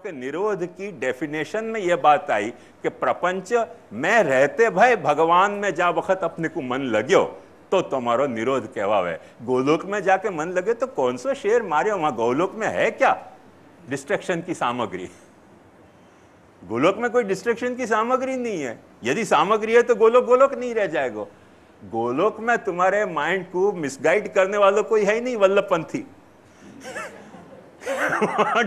कि निरोध की डेफिनेशन में यह बात आई कि प्रपंच में रहते भय भगवान में जा वक्त अपने को मन लग्यो तो तुम्हारो निरोध कहवावे। गोलोक में जाके मन लगे तो कौन सा शेर मारे, वहां गोलोक में है क्या डिस्ट्रैक्शन की सामग्री? गोलोक में कोई डिस्ट्रैक्शन की सामग्री नहीं है। यदि सामग्री है तो गोलोक गोलोक नहीं रह जाएगा। गोलोक में तुम्हारे माइंड को मिसगाइड करने वालों कोई है ही नहीं, वल्लभपंथी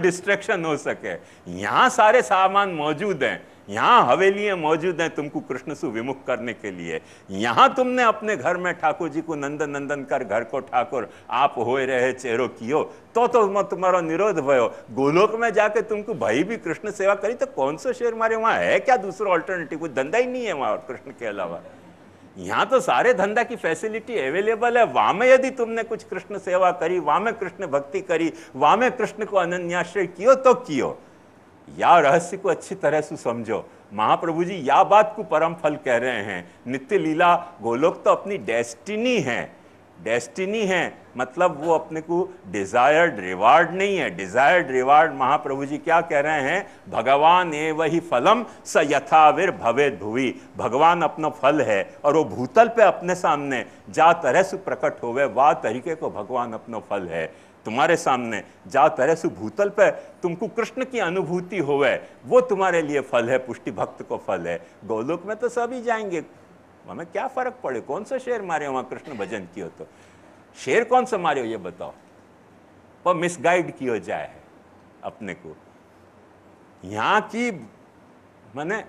डिस्ट्रैक्शन हो सके। यहां सारे सामान मौजूद हैं, यहां हवेलियां मौजूद हैं तुमको कृष्ण से विमुख करने के लिए। यहां तुमने अपने घर में ठाकुर जी को नंदन नंदन कर घर को ठाकुर आप होए रहे चेहरो कियो तो तुम्हारा निरोध भयो। गोलोक में जाके तुमको भाई भी कृष्ण सेवा करी तो कौन सा शेर मारे? वहां है क्या दूसरा ऑल्टरनेटिव? कोई धंधा ही नहीं है वहां कृष्ण के अलावा। यहां तो सारे धंधा की फैसिलिटी अवेलेबल है। वहां में यदि तुमने कुछ कृष्ण सेवा करी, वहां में कृष्ण भक्ति करी, वहां में कृष्ण को अनन्याश्रय कियो तो कियो। या रहस्य को अच्छी तरह से समझो। महाप्रभु जी या बात को परम फल कह रहे हैं। नित्य लीला गोलोक तो अपनी डेस्टिनी है, डेस्टिनी है मतलब वो अपने को डिजायर्ड रिवार्ड नहीं है। डिजायर्ड रिवार्ड महाप्रभु जी क्या कह रहे हैं? भगवान एव ही फलम स यथाविर भवेद भुवि। भगवान अपना फल है और वो भूतल पे अपने सामने जा तरह से प्रकट होवे, वाह तरीके को भगवान अपना फल है। तुम्हारे सामने जा तरह से भूतल पे तुमको कृष्ण की अनुभूति होवे, वो तुम्हारे लिए फल है, पुष्टि भक्त को फल है। गोलोक में तो सभी जाएंगे, हमें क्या फर्क पड़े कौन सा शेर मारे वहां कृष्ण भजन कियो तो। शेर कौन सा मारे हो ये बताओ? पर मिसगाइड किया जाए अपने को। यहां की माने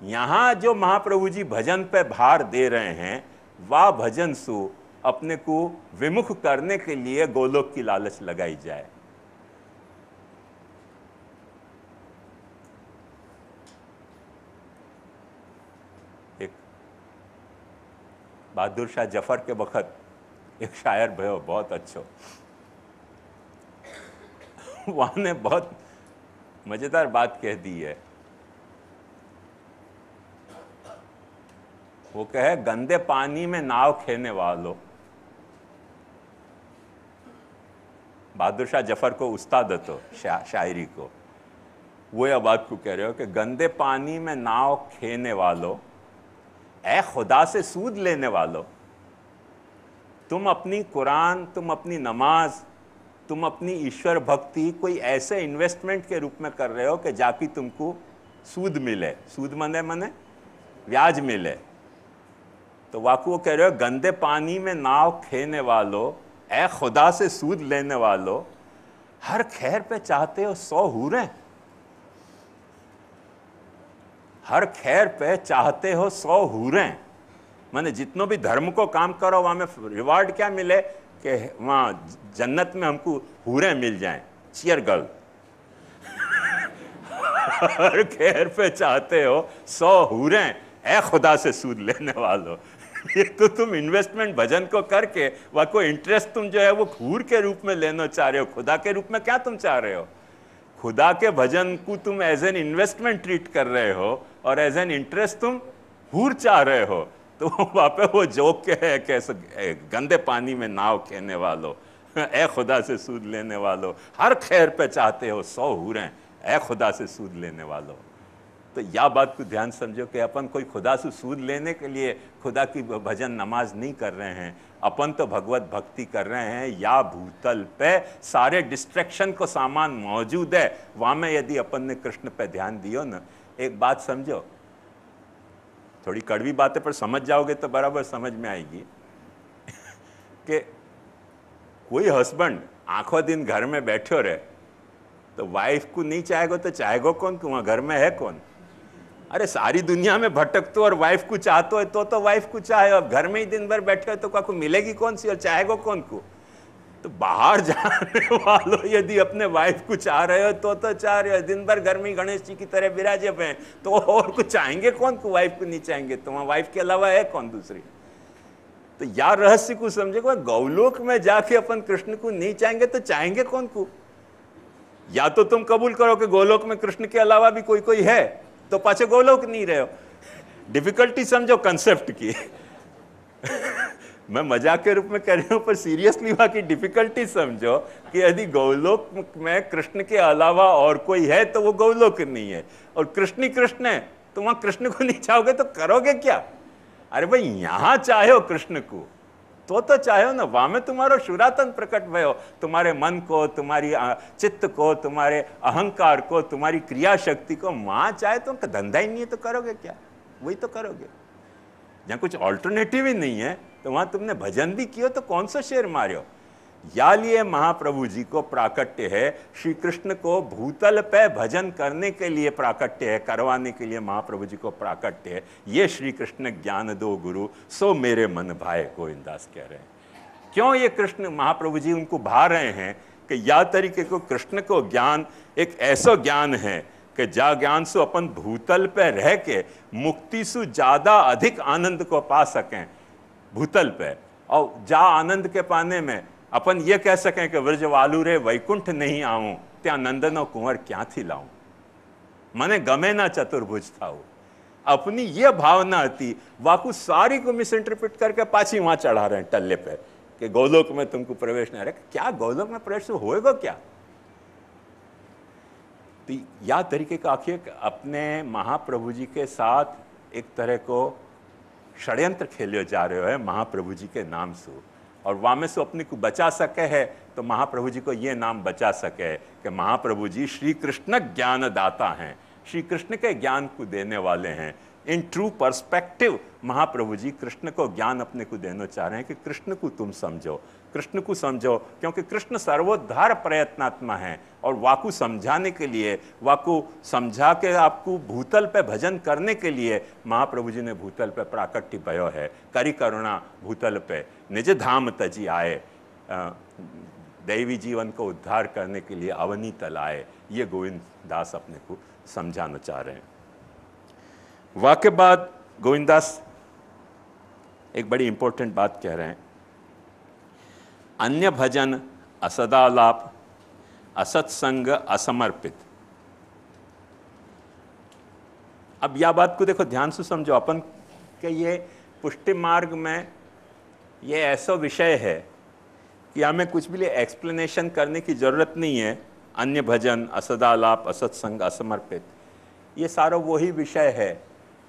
यहां जो महाप्रभु जी भजन पे भार दे रहे हैं, वह भजन सु अपने को विमुख करने के लिए गोलोक की लालच लगाई जाए। एक बहादुर शाह जफर के वक्त एक शायर भयो बहुत अच्छो, वहां ने बहुत मजेदार बात कह दी है। वो कहे गंदे पानी में नाव खेने वालों। बहादुर शाह जफर को उस्ताद तो शायरी को, वो यह बात को कह रहे हो कि गंदे पानी में नाव खेने वालों, ए खुदा से सूद लेने वालों, तुम अपनी कुरान, तुम अपनी नमाज, तुम अपनी ईश्वर भक्ति कोई ऐसे इन्वेस्टमेंट के रूप में कर रहे हो कि जाके तुमको सूद मिले। सूद मने ब्याज मिले। तो वाकू वो कह रहे हो गंदे पानी में नाव खेने वालों, ए खुदा से सूद लेने वालों, हर खैर पे चाहते हो 100 हूरें। हर खैर पे चाहते हो 100 हूरें। माने जितनों भी धर्म को काम करो वहां में रिवार्ड क्या मिले कि वहां जन्नत में हमको हूरें मिल जाएं, चियर गर्ल। हर खैर पे चाहते हो 100 हूरें, ए खुदा से सूद लेने वालों। ये तो तुम इन्वेस्टमेंट भजन को करके वह को इंटरेस्ट तुम जो है वो हूर के रूप में लेना चाह रहे हो। खुदा के रूप में क्या तुम चाह रहे हो? खुदा के भजन को तुम एज एन इन्वेस्टमेंट ट्रीट कर रहे हो और एज एन इंटरेस्ट तुम हूर चाह रहे हो। तो वहां पे वो जोक के है कैसे गंदे पानी में नाव खेने वालों, ए खुदा से सूद लेने वालों, हर खैर पे चाहते हो 100 हूरें, ए खुदा से सूद लेने वालों। तो यह बात को ध्यान समझो कि अपन कोई खुदा से सूद लेने के लिए खुदा की भजन नमाज नहीं कर रहे हैं। अपन तो भगवत भक्ति कर रहे हैं। या भूतल पे सारे डिस्ट्रैक्शन को सामान मौजूद है, वहां में यदि अपन ने कृष्ण पे ध्यान दियो ना। एक बात समझो, थोड़ी कड़वी बात है पर समझ जाओगे तो बराबर समझ में आएगी कि कोई हस्बैंड आंखों दिन घर में बैठो रहे तो वाइफ को नहीं चाहेगो तो चाहेगो कौन? वहां घर में है कौन? अरे सारी दुनिया में भटकतो और वाइफ को चाहतो है तो वाइफ को चाहे। अब घर में ही दिन भर बैठे हो तो को मिलेगी कौन सी और चाहेगो कौन को? तो बाहर जाने वालों यदि अपने वाइफ को चाह रहे हो तो चाह रहे हो। दिन भर घर में गणेश जी की तरह विराजे हुए तो और कुछ चाहेंगे कौन को? वाइफ को नहीं चाहेंगे तो वहां वाइफ के अलावा है कौन दूसरी? तो यार रहस्य को समझेगा, गौलोक में जाके अपन कृष्ण को नहीं चाहेंगे तो चाहेंगे कौन को? या तो तुम कबूल करो कि गोलोक में कृष्ण के अलावा भी कोई है तो पाछे गोलोक नहीं रहे हो। डिफिकल्टी समझो कंसेप्ट की। मैं मजाक के रूप में कह रहा हूं, पर सीरियसली वहां की डिफिकल्टी समझो कि यदि गोलोक में कृष्ण के अलावा और कोई है तो वो गोलोक नहीं है, और कृष्ण ही कृष्ण है, तो वहां कृष्ण को नहीं चाहोगे तो करोगे क्या? अरे भाई यहां चाहो कृष्ण को तो चाहो ना, वहां में तुम्हारो शुरातन प्रकट भयो, तुम्हारे मन को, तुम्हारी चित्त को, तुम्हारे अहंकार को, तुम्हारी क्रिया शक्ति को वहां चाहे तो धंधा ही नहीं है तो करोगे क्या? वही तो करोगे। जहां कुछ ऑल्टरनेटिव ही नहीं है तो वहां तुमने भजन भी किया तो कौन सा शेर मारियो? या लिए महाप्रभु जी को प्राकट्य है, श्री कृष्ण को भूतल पे भजन करने के लिए प्राकट्य है, करवाने के लिए महाप्रभु जी को प्राकट्य है। ये श्री कृष्ण ज्ञान दो गुरु, सो मेरे मन भाए, गोविंदास कह रहे हैं। क्यों ये कृष्ण महाप्रभु जी उनको भा रहे हैं कि या तरीके को कृष्ण को ज्ञान एक ऐसा ज्ञान है कि जा ज्ञान से अपन भूतल पे रह के मुक्ति से ज्यादा अधिक आनंद को पा सकें भूतल पे, और जा आनंद के पाने में अपन ये कह सकें कि व्रजवालु रे वैकुंठ नहीं आऊं, त्या नंदनो कुंवर क्या थी लाऊं, मने गमे ना चतुर्भुज था। अपनी ये भावना थी, वाकु सारी को मिस इंटरप्रिट करके पाछी वहां चढ़ा रहे हैं टल्ले पे कि गोलोक में तुमको प्रवेश नहीं। अरे क्या गोलोक में प्रवेश होएगा क्या? तो या तरीके का आखिर अपने महाप्रभु जी के साथ एक तरह को षड्यंत्र खेले जा रहे हो महाप्रभु जी के नाम से, और वामे से अपने को बचा सके है तो महाप्रभु जी को ये नाम बचा सके कि महाप्रभु जी श्री कृष्ण ज्ञान दाता हैं, श्री कृष्ण के ज्ञान को देने वाले हैं। In true perspective Mahaprabhu ji Krishna को ज्ञान अपने को देना चाह रहे हैं कि कृष्ण को तुम समझो, कृष्ण को समझो, क्योंकि कृष्ण सर्वोद्धार प्रयत्नात्मा है, और वाकु समझाने के लिए, वाकु समझा के आपको भूतल पे भजन करने के लिए महाप्रभु जी ने भूतल पे प्राकट्य भयो है। करी करुणा भूतल पे निज धाम तजी आए, दैवी जीवन को उद्धार करने के लिए अवनी तल आए। ये गोविंद दास अपने को समझाना चाह रहे हैं। वाक्य बाद गोविंदास एक बड़ी इंपॉर्टेंट बात कह रहे हैं, अन्य भजन असदालाप असत्संग असमर्पित। अब यह बात को देखो ध्यान से समझो अपन कि ये पुष्टि मार्ग में ये ऐसा विषय है कि हमें कुछ भी एक्सप्लेनेशन करने की जरूरत नहीं है। अन्य भजन असदालाप असत्संग असमर्पित, ये सारा वही विषय है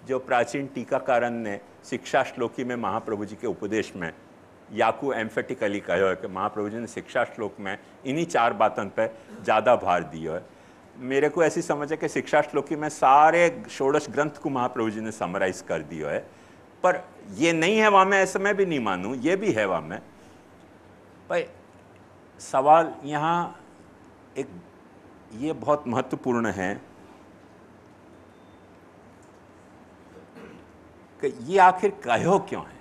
जो प्राचीन टीकाकारन ने शिक्षा श्लोकी में महाप्रभु जी के उपदेश में याकू एम्फेटिकली कहो है कि महाप्रभु जी ने शिक्षा श्लोक में इन्हीं 4 बातों पे ज़्यादा भार दिया है। मेरे को ऐसी समझ है कि शिक्षा श्लोकी में सारे षोडश ग्रंथ को महाप्रभु जी ने समराइज कर दिया है, पर ये नहीं है वहाँ में, ऐसा मैं भी नहीं मानूँ, ये भी है वहाँ में। भाई सवाल यहाँ एक ये बहुत महत्वपूर्ण है कि ये आखिर कहो क्यों है?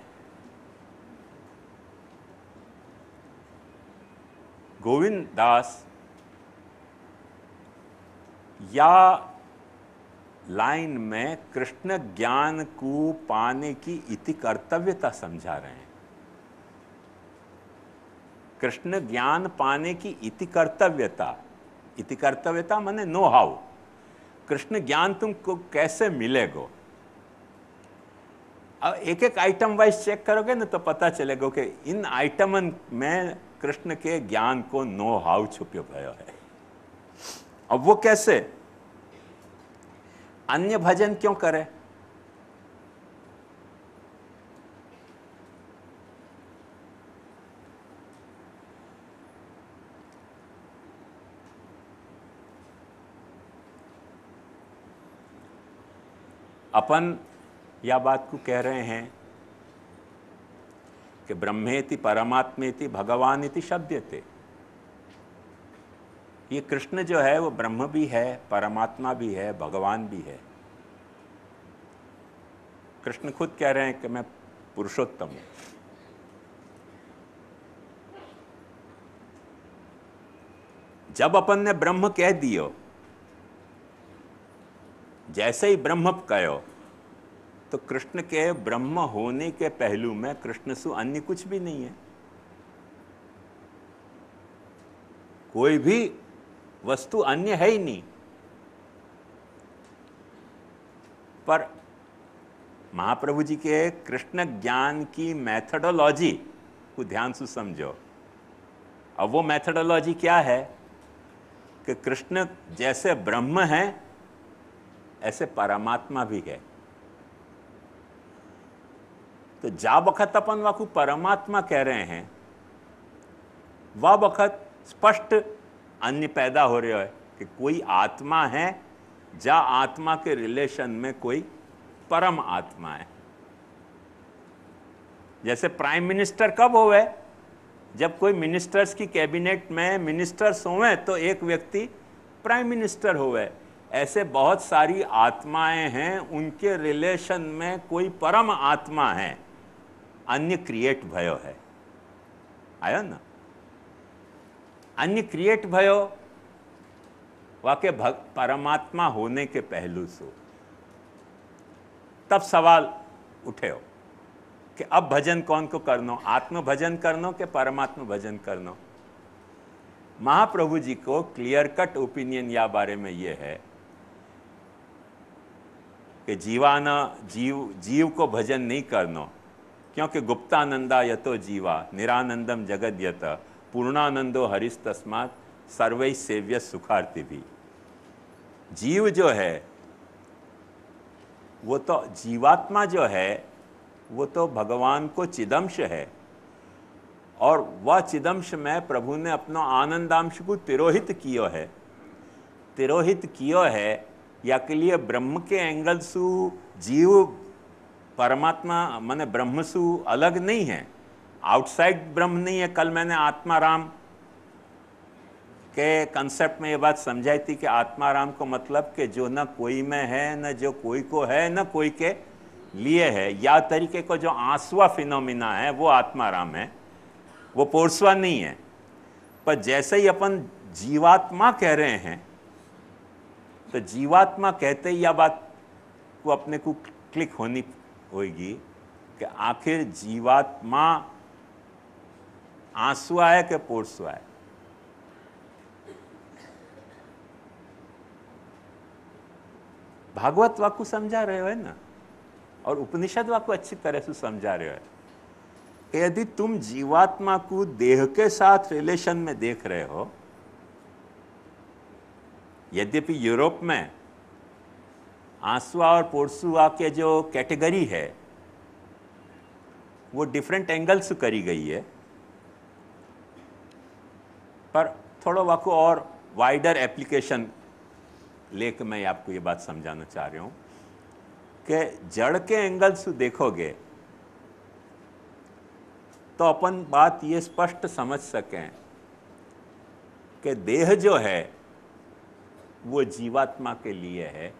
गोविंद दास या लाइन में कृष्ण ज्ञान को पाने की इति कर्तव्यता समझा रहे हैं। कृष्ण ज्ञान पाने की इति कर्तव्यता माने नो हाउ, कृष्ण ज्ञान तुमको कैसे मिलेगा। अब एक एक आइटम वाइज चेक करोगे ना तो पता चलेगा कि इन आइटमन में कृष्ण के ज्ञान को नो हाउ छुपो भयो है। अब वो कैसे? अन्य भजन क्यों करे? अपन या बात को कह रहे हैं कि ब्रह्मेति परमात्मेति भगवानिति शब्दते। ये कृष्ण जो है वो ब्रह्म भी है, परमात्मा भी है, भगवान भी है। कृष्ण खुद कह रहे हैं कि मैं पुरुषोत्तम हूं। जब अपन ने ब्रह्म कह दियो, जैसे ही ब्रह्म कहो, तो कृष्ण के ब्रह्म होने के पहलू में कृष्ण से अन्य कुछ भी नहीं है। कोई भी वस्तु अन्य है ही नहीं। पर महाप्रभु जी के कृष्ण ज्ञान की मेथडोलॉजी को ध्यान से समझो। अब वो मेथडोलॉजी क्या है कि कृष्ण जैसे ब्रह्म है ऐसे परमात्मा भी है। तो जा बखत अपन वाकू परमात्मा कह रहे हैं, वह बखत स्पष्ट अन्य पैदा हो रहा है कि कोई आत्मा है, जा आत्मा के रिलेशन में कोई परम आत्मा है। जैसे प्राइम मिनिस्टर कब होवे? जब कोई मिनिस्टर्स की कैबिनेट में मिनिस्टर्स होवे तो एक व्यक्ति प्राइम मिनिस्टर होवे। ऐसे बहुत सारी आत्माएं हैं, उनके रिलेशन में कोई परम आत्मा है, अन्य क्रिएट भयो है। आयो ना? अन्य क्रिएट भयो वाके परमात्मा होने के पहलू से। तब सवाल उठे हो कि अब भजन कौन को करनो, आत्म भजन करनो के परमात्मा भजन करनो? महाप्रभु जी को क्लियर कट ओपिनियन या बारे में ये है कि जीव को भजन नहीं करनो, क्योंकि गुप्तानंदा यतो जीवा निरानंदम जगद यत पूर्णानंदो हरिस तस्मात् सर्वै सेव्य सुखार्थी भी। जीव जो है वो तो जीवात्मा जो है वो तो भगवान को चिदंश है, और वह चिदंश में प्रभु ने अपना आनंदांश को तिरोहित कियो है। तिरोहित कियो है या के लिए ब्रह्म के एंगल सु जीव परमात्मा माने ब्रह्म सु अलग नहीं है, आउटसाइड ब्रह्म नहीं है। कल मैंने आत्माराम के कंसेप्ट में ये बात समझाई थी कि आत्माराम को मतलब कि जो न कोई में है, न जो कोई को है, न कोई के लिए है। या तरीके को जो आंसुआ फिनोमिना है वो आत्माराम है, वो पोर्सवा नहीं है। पर जैसे ही अपन जीवात्मा कह रहे हैं तो जीवात्मा कहते ही यह बात को अपने को क्लिक होनी होगी कि आखिर जीवात्मा आंसुआ है कि पोर्सवा है। भागवत वाकु समझा रहे हो है ना, और उपनिषद वाकु अच्छी तरह से समझा रहे हो कि यदि तुम जीवात्मा को देह के साथ रिलेशन में देख रहे हो, यद्यपि यूरोप में आंसुआ और पोर्सुआ के जो कैटेगरी है वो डिफरेंट एंगल से करी गई है, पर थोड़ा वाकु और वाइडर एप्लीकेशन लेकर मैं आपको ये बात समझाना चाह रहा हूं कि जड़ के एंगल से देखोगे तो अपन बात ये स्पष्ट समझ सकें कि देह जो है वो जीवात्मा के लिए है,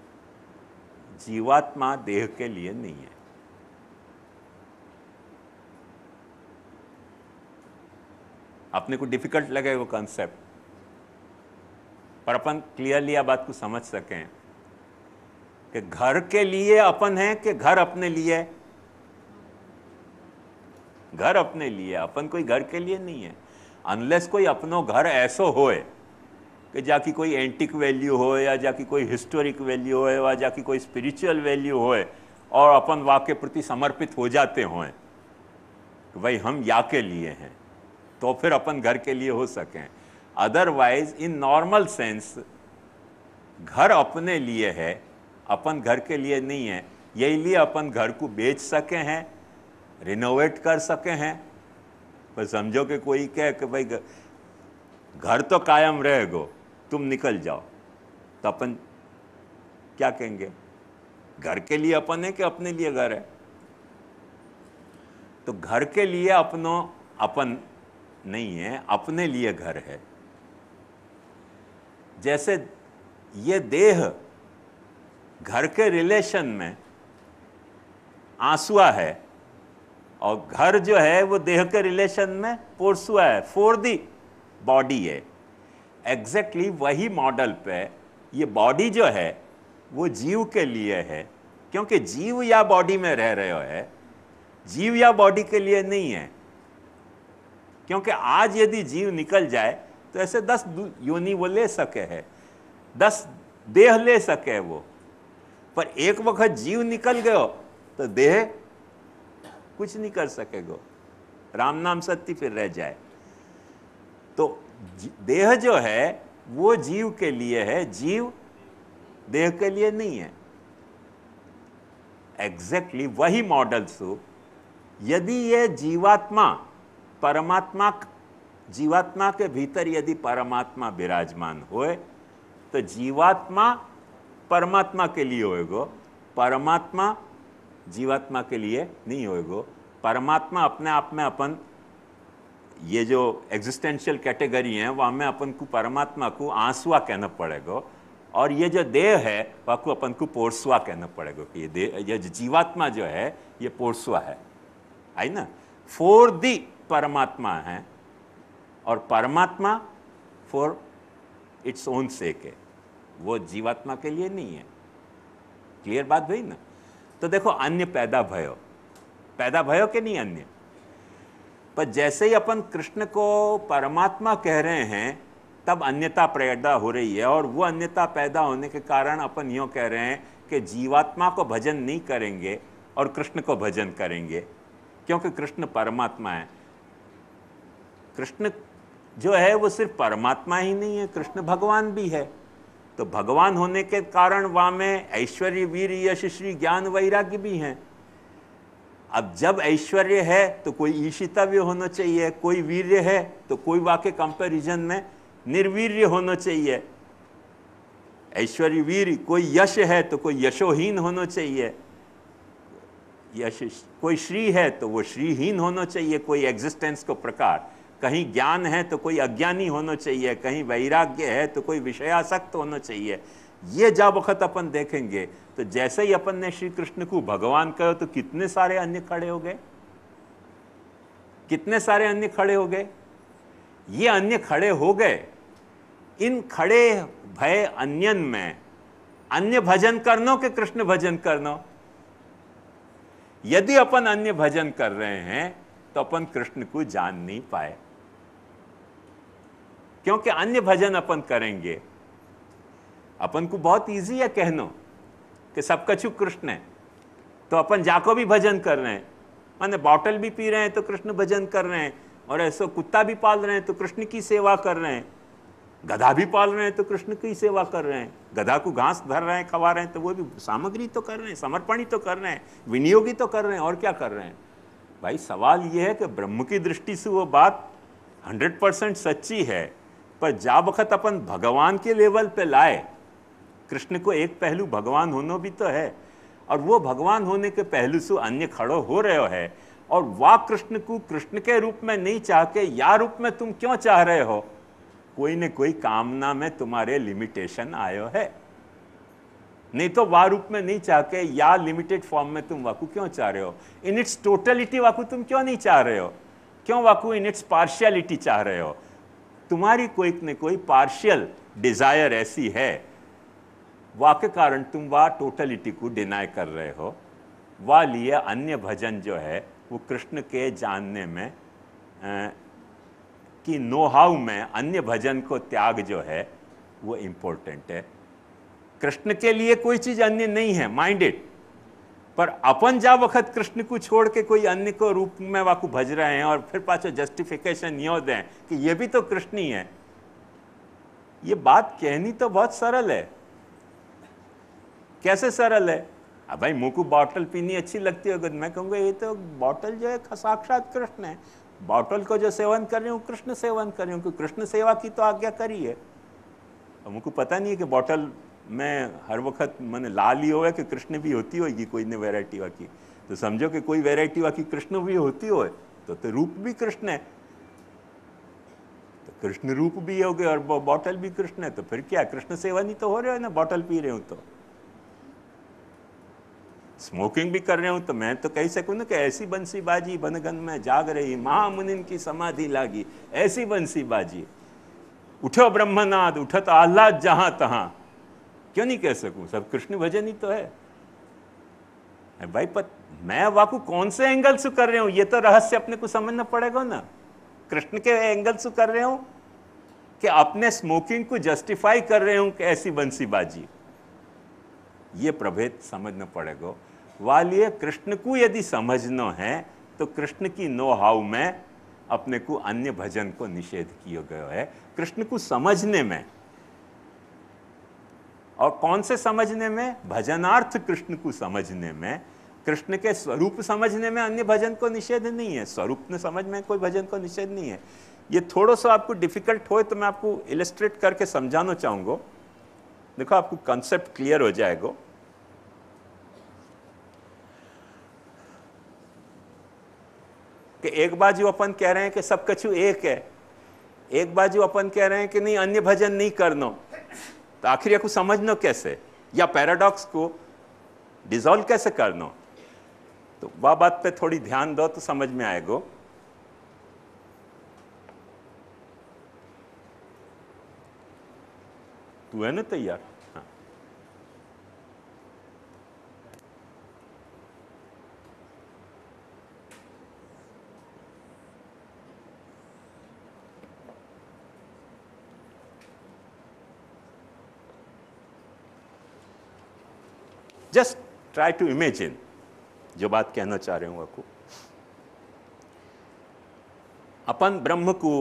जीवात्मा देह के लिए नहीं है। अपने को डिफिकल्ट लगे वो कॉन्सेप्ट, पर अपन क्लियरली यह बात को समझ सकें कि घर के लिए अपन है कि घर अपने लिए। घर अपने लिए, अपन कोई घर के लिए नहीं है। अनलेस कोई अपनो घर ऐसो होए कि जाकी कोई एंटिक वैल्यू हो, या जाकी कोई हिस्टोरिक वैल्यू हो, या जाकी कोई स्पिरिचुअल वैल्यू होए, और अपन वाके प्रति समर्पित हो जाते हों कि भाई हम या के लिए हैं, तो फिर अपन घर के लिए हो सकें। अदरवाइज इन नॉर्मल सेंस घर अपने लिए है, अपन घर के लिए नहीं है। यही लिए अपन घर को बेच सके हैं, रिनोवेट कर सके हैं। पर समझो कि कोई कहे कि भाई घर तो कायम रहेगो, तुम निकल जाओ, तो अपन क्या कहेंगे? घर के लिए अपन है कि अपने लिए घर है? तो घर के लिए अपन नहीं है, अपने लिए घर है। जैसे ये देह घर के रिलेशन में आंसुआ है, और घर जो है वो देह के रिलेशन में पोर्सुआ है, फॉर दी बॉडी है। एग्जैक्टली वही मॉडल पे ये बॉडी जो है वो जीव के लिए है, क्योंकि जीव या बॉडी में रह रहे हो है, जीव या बॉडी के लिए नहीं है। क्योंकि आज यदि जीव निकल जाए तो ऐसे 10 योनि वो ले सके है, 10 देह ले सके वो, पर एक वक्त जीव निकल गयो तो देह कुछ नहीं कर सकेगो। राम नाम सत्य फिर रह जाए। तो देह जो है वो जीव के लिए है, जीव देह के लिए नहीं है। एग्जैक्टली वही मॉडल्स हो। यदि ये जीवात्मा परमात्मा, जीवात्मा के भीतर यदि परमात्मा विराजमान होए तो जीवात्मा परमात्मा के लिए होएगो, परमात्मा जीवात्मा के लिए नहीं होएगो। परमात्मा अपने आप में अपन ये जो एग्जिस्टेंशियल कैटेगरी है वहाँ में अपन को परमात्मा को आंसुआ कहना पड़ेगा, और ये जो देह है वह को अपन को पोरसुआ कहना पड़ेगा कि ये देह, ये जीवात्मा जो है ये पोरसुआ है ना। फॉर दी परमात्मा है और परमात्मा फॉर इट्स ओन सेक है, वो जीवात्मा के लिए नहीं है। क्लियर बात भाई ना। तो देखो अन्य पैदा भयो के नहीं अन्य, पर जैसे ही अपन कृष्ण को परमात्मा कह रहे हैं तब अन्यता पैदा हो रही है, और वो अन्यता पैदा होने के कारण अपन यूँ कह रहे हैं कि जीवात्मा को भजन नहीं करेंगे और कृष्ण को भजन करेंगे, क्योंकि कृष्ण परमात्मा है। कृष्ण जो है वो सिर्फ परमात्मा ही नहीं है, कृष्ण भगवान भी है। तो भगवान होने के कारण वहाँ में ऐश्वर्य, वीर, यश, श्री, ज्ञान, वैराग्य भी हैं। अब जब ऐश्वर्य है तो कोई ईशिता भी होना चाहिए, कोई वीर्य है तो कोई वाक्य कंपैरिजन में निर्वीर्य होना चाहिए। ऐश्वर्य, वीर, कोई यश है तो कोई यशोहीन होना चाहिए, यश कोई श्री है तो वो श्रीहीन होना चाहिए, कोई एग्जिस्टेंस को प्रकार। कहीं ज्ञान है तो कोई अज्ञानी होना चाहिए, कहीं वैराग्य है तो कोई विषयासक्त होना चाहिए। ये जब वक्त अपन देखेंगे तो जैसे ही अपन ने श्री कृष्ण को भगवान कहो तो कितने सारे अन्य खड़े हो गए, कितने सारे अन्य खड़े हो गए। ये अन्य खड़े हो गए, इन खड़े भय अन्यन में अन्य भजन करनो के कृष्ण भजन करनो। यदि अपन अन्य भजन कर रहे हैं तो अपन कृष्ण को जान नहीं पाए, क्योंकि अन्य भजन अपन करेंगे। अपन को बहुत इजी है कहनो कि सब कछु कृष्ण है, तो अपन जाको भी भजन कर रहे हैं, माने बॉटल भी पी रहे हैं तो कृष्ण भजन कर रहे हैं, और ऐसा कुत्ता भी पाल रहे हैं तो कृष्ण की सेवा कर रहे हैं, गधा भी पाल रहे हैं तो कृष्ण की सेवा कर रहे हैं, गधा को घास धर रहे हैं, खवा रहे हैं, तो वो भी सामग्री तो कर रहे हैं, समर्पण तो कर रहे हैं, विनियोगी तो कर रहे हैं, और क्या कर रहे हैं। भाई सवाल ये है कि ब्रह्म की दृष्टि से वो बात 100% सच्ची है, पर जा वक्त अपन भगवान के लेवल पे लाए, कृष्ण को एक पहलू भगवान होना भी तो है, और वो भगवान होने के पहलू से अन्य खड़ो हो रहे है, और वाह कृष्ण को कृष्ण के रूप में नहीं चाह के या रूप में तुम क्यों चाह रहे हो। कोई न कोई कामना में तुम्हारे लिमिटेशन आयो है, नहीं तो वाह रूप में नहीं चाह के या लिमिटेड फॉर्म में तुम वाकू क्यों चाह रहे हो। इन इट्स टोटलिटी वाकू तुम क्यों नहीं चाह रहे हो, क्यों वाकू इन इट्स पार्शियलिटी चाह रहे हो। तुम्हारी कोई न कोई पार्शियल डिजायर ऐसी है, वाह के कारण तुम वाह टोटलिटी को डिनाई कर रहे हो। वाह लिए अन्य भजन जो है वो कृष्ण के जानने में कि नो हाउ में अन्य भजन को त्याग जो है वो इम्पोर्टेंट है। कृष्ण के लिए कोई चीज अन्य नहीं है, माइंडेड, पर अपन जा वक्त कृष्ण को छोड़ के कोई अन्य को रूप में वाकू भज रहे हैं, और फिर पाछो जस्टिफिकेशन यो दें कि ये भी तो कृष्ण ही है। ये बात कहनी तो बहुत सरल है। कैसे सरल है। अब भाई मुंह को बॉटल पीनी अच्छी लगती है, अगर मैं कहूँगा ये तो बॉटल जो है साक्षात कृष्ण है, बॉटल को जो सेवन कर रहे हूँ कृष्ण सेवन कर रहे हूँ, कृष्ण सेवा की तो आज्ञा करी है। अब मुझको पता नहीं है कि बॉटल में हर वक्त मैंने लाल ही हो कि कृष्ण भी होती होगी कोई ने वेराइटी वाकी, तो समझो कि कोई वेराइटी वाकी कृष्ण भी होती हो, तो रूप भी कृष्ण है, तो कृष्ण रूप भी हो गए और बॉटल भी कृष्ण है, तो फिर क्या कृष्ण सेवन ही तो हो रहे हो ना, बॉटल पी रहे हूँ तो। स्मोकिंग भी कर रहे हूं तो मैं तो कह सकूं ना कि ऐसी बंसी बाजी बनगन में जाग रही, महामुनिन की समाधि लागी, ऐसी बंसी बाजी, उठो ब्रह्मनाद उठत आह्लाद जहां तहां, क्यों नहीं कह सकूं। सब कृष्ण भजन ही तो है भाई। मैं वाकू कौन से एंगल से कर रहे हूं, ये तो रहस्य अपने को समझना पड़ेगा ना। कृष्ण के एंगल से कर रहे हूं कि अपने स्मोकिंग को जस्टिफाई कर रहे हूं कि ऐसी बंसी बाजी, ये प्रभेद समझना पड़ेगा। वालिए कृष्ण को यदि समझना है तो कृष्ण की नो हाउ में अपने को अन्य भजन को निषेध किया गया है कृष्ण को समझने में। और कौन से समझने में? भजनार्थ कृष्ण को समझने में, कृष्ण के स्वरूप समझने में अन्य भजन को निषेध नहीं है, स्वरूप ने समझ में कोई भजन को निषेध नहीं है। ये थोड़ा सा आपको डिफिकल्ट हो तो मैं आपको इलस्ट्रेट करके समझाना चाहूंगा, देखो आपको कॉन्सेप्ट क्लियर हो जाएगा। कि एक बाजू अपन कह रहे हैं कि सब कछु एक है, एक बाजू अपन कह रहे हैं कि नहीं अन्य भजन नहीं करना, तो आखिर को समझना कैसे, या पैराडॉक्स को डिसॉल्व कैसे करना? तो वह बात पे थोड़ी ध्यान दो तो समझ में आएगा। तू है ना तैयार? हाँ। जस्ट ट्राई टू इमेजिन जो बात कहना चाह रहे हूं आपको। अपन ब्रह्म को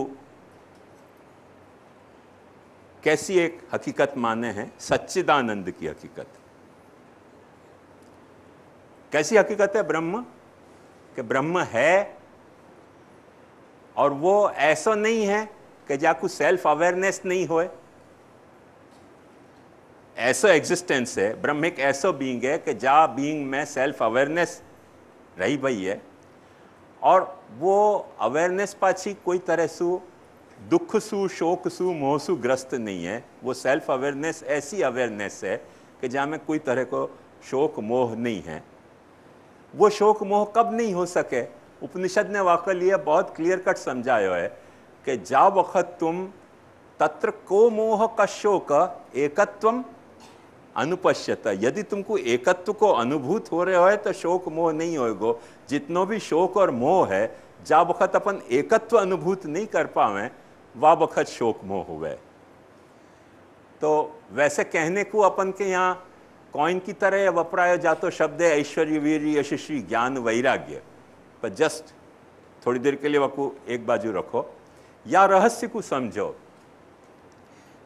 कैसी एक हकीकत माने हैं? सच्चिदानंद की हकीकत। कैसी हकीकत है ब्रह्म? कि ब्रह्म है और वो ऐसा नहीं है कि जाकू सेल्फ अवेयरनेस नहीं होए, ऐसा एग्जिस्टेंस है। ब्रह्म एक ऐसा बीइंग है कि जा बीइंग में सेल्फ अवेयरनेस रही भई है, और वो अवेयरनेस पाछी कोई तरह से दुख सु, शोक सु, मोह सु ग्रस्त नहीं है। वो सेल्फ अवेयरनेस ऐसी अवेयरनेस है कि जहाँ में कोई तरह को शोक मोह नहीं है। वो शोक मोह कब नहीं हो सके? उपनिषद ने वाकई लिए बहुत क्लियर कट समझाया है कि जा वक्त तुम तत्र को मोह का शोक एकत्वम अनुपश्यत, यदि तुमको एकत्व को अनुभूत हो रहे हो तो शोक मोह नहीं होएगो। जितनो भी शोक और मोह है, जा वक्त अपन एकत्व अनुभूत नहीं कर पावे वह वक्त शोक मोह हुए। तो वैसे कहने को अपन के यहाँ कॉइन की तरह वपराया जातो शब्द है ऐश्वर्य वीर्य यशस्वी ज्ञान वैराग्य, पर जस्ट थोड़ी देर के लिए वको एक बाजू रखो, या रहस्य को समझो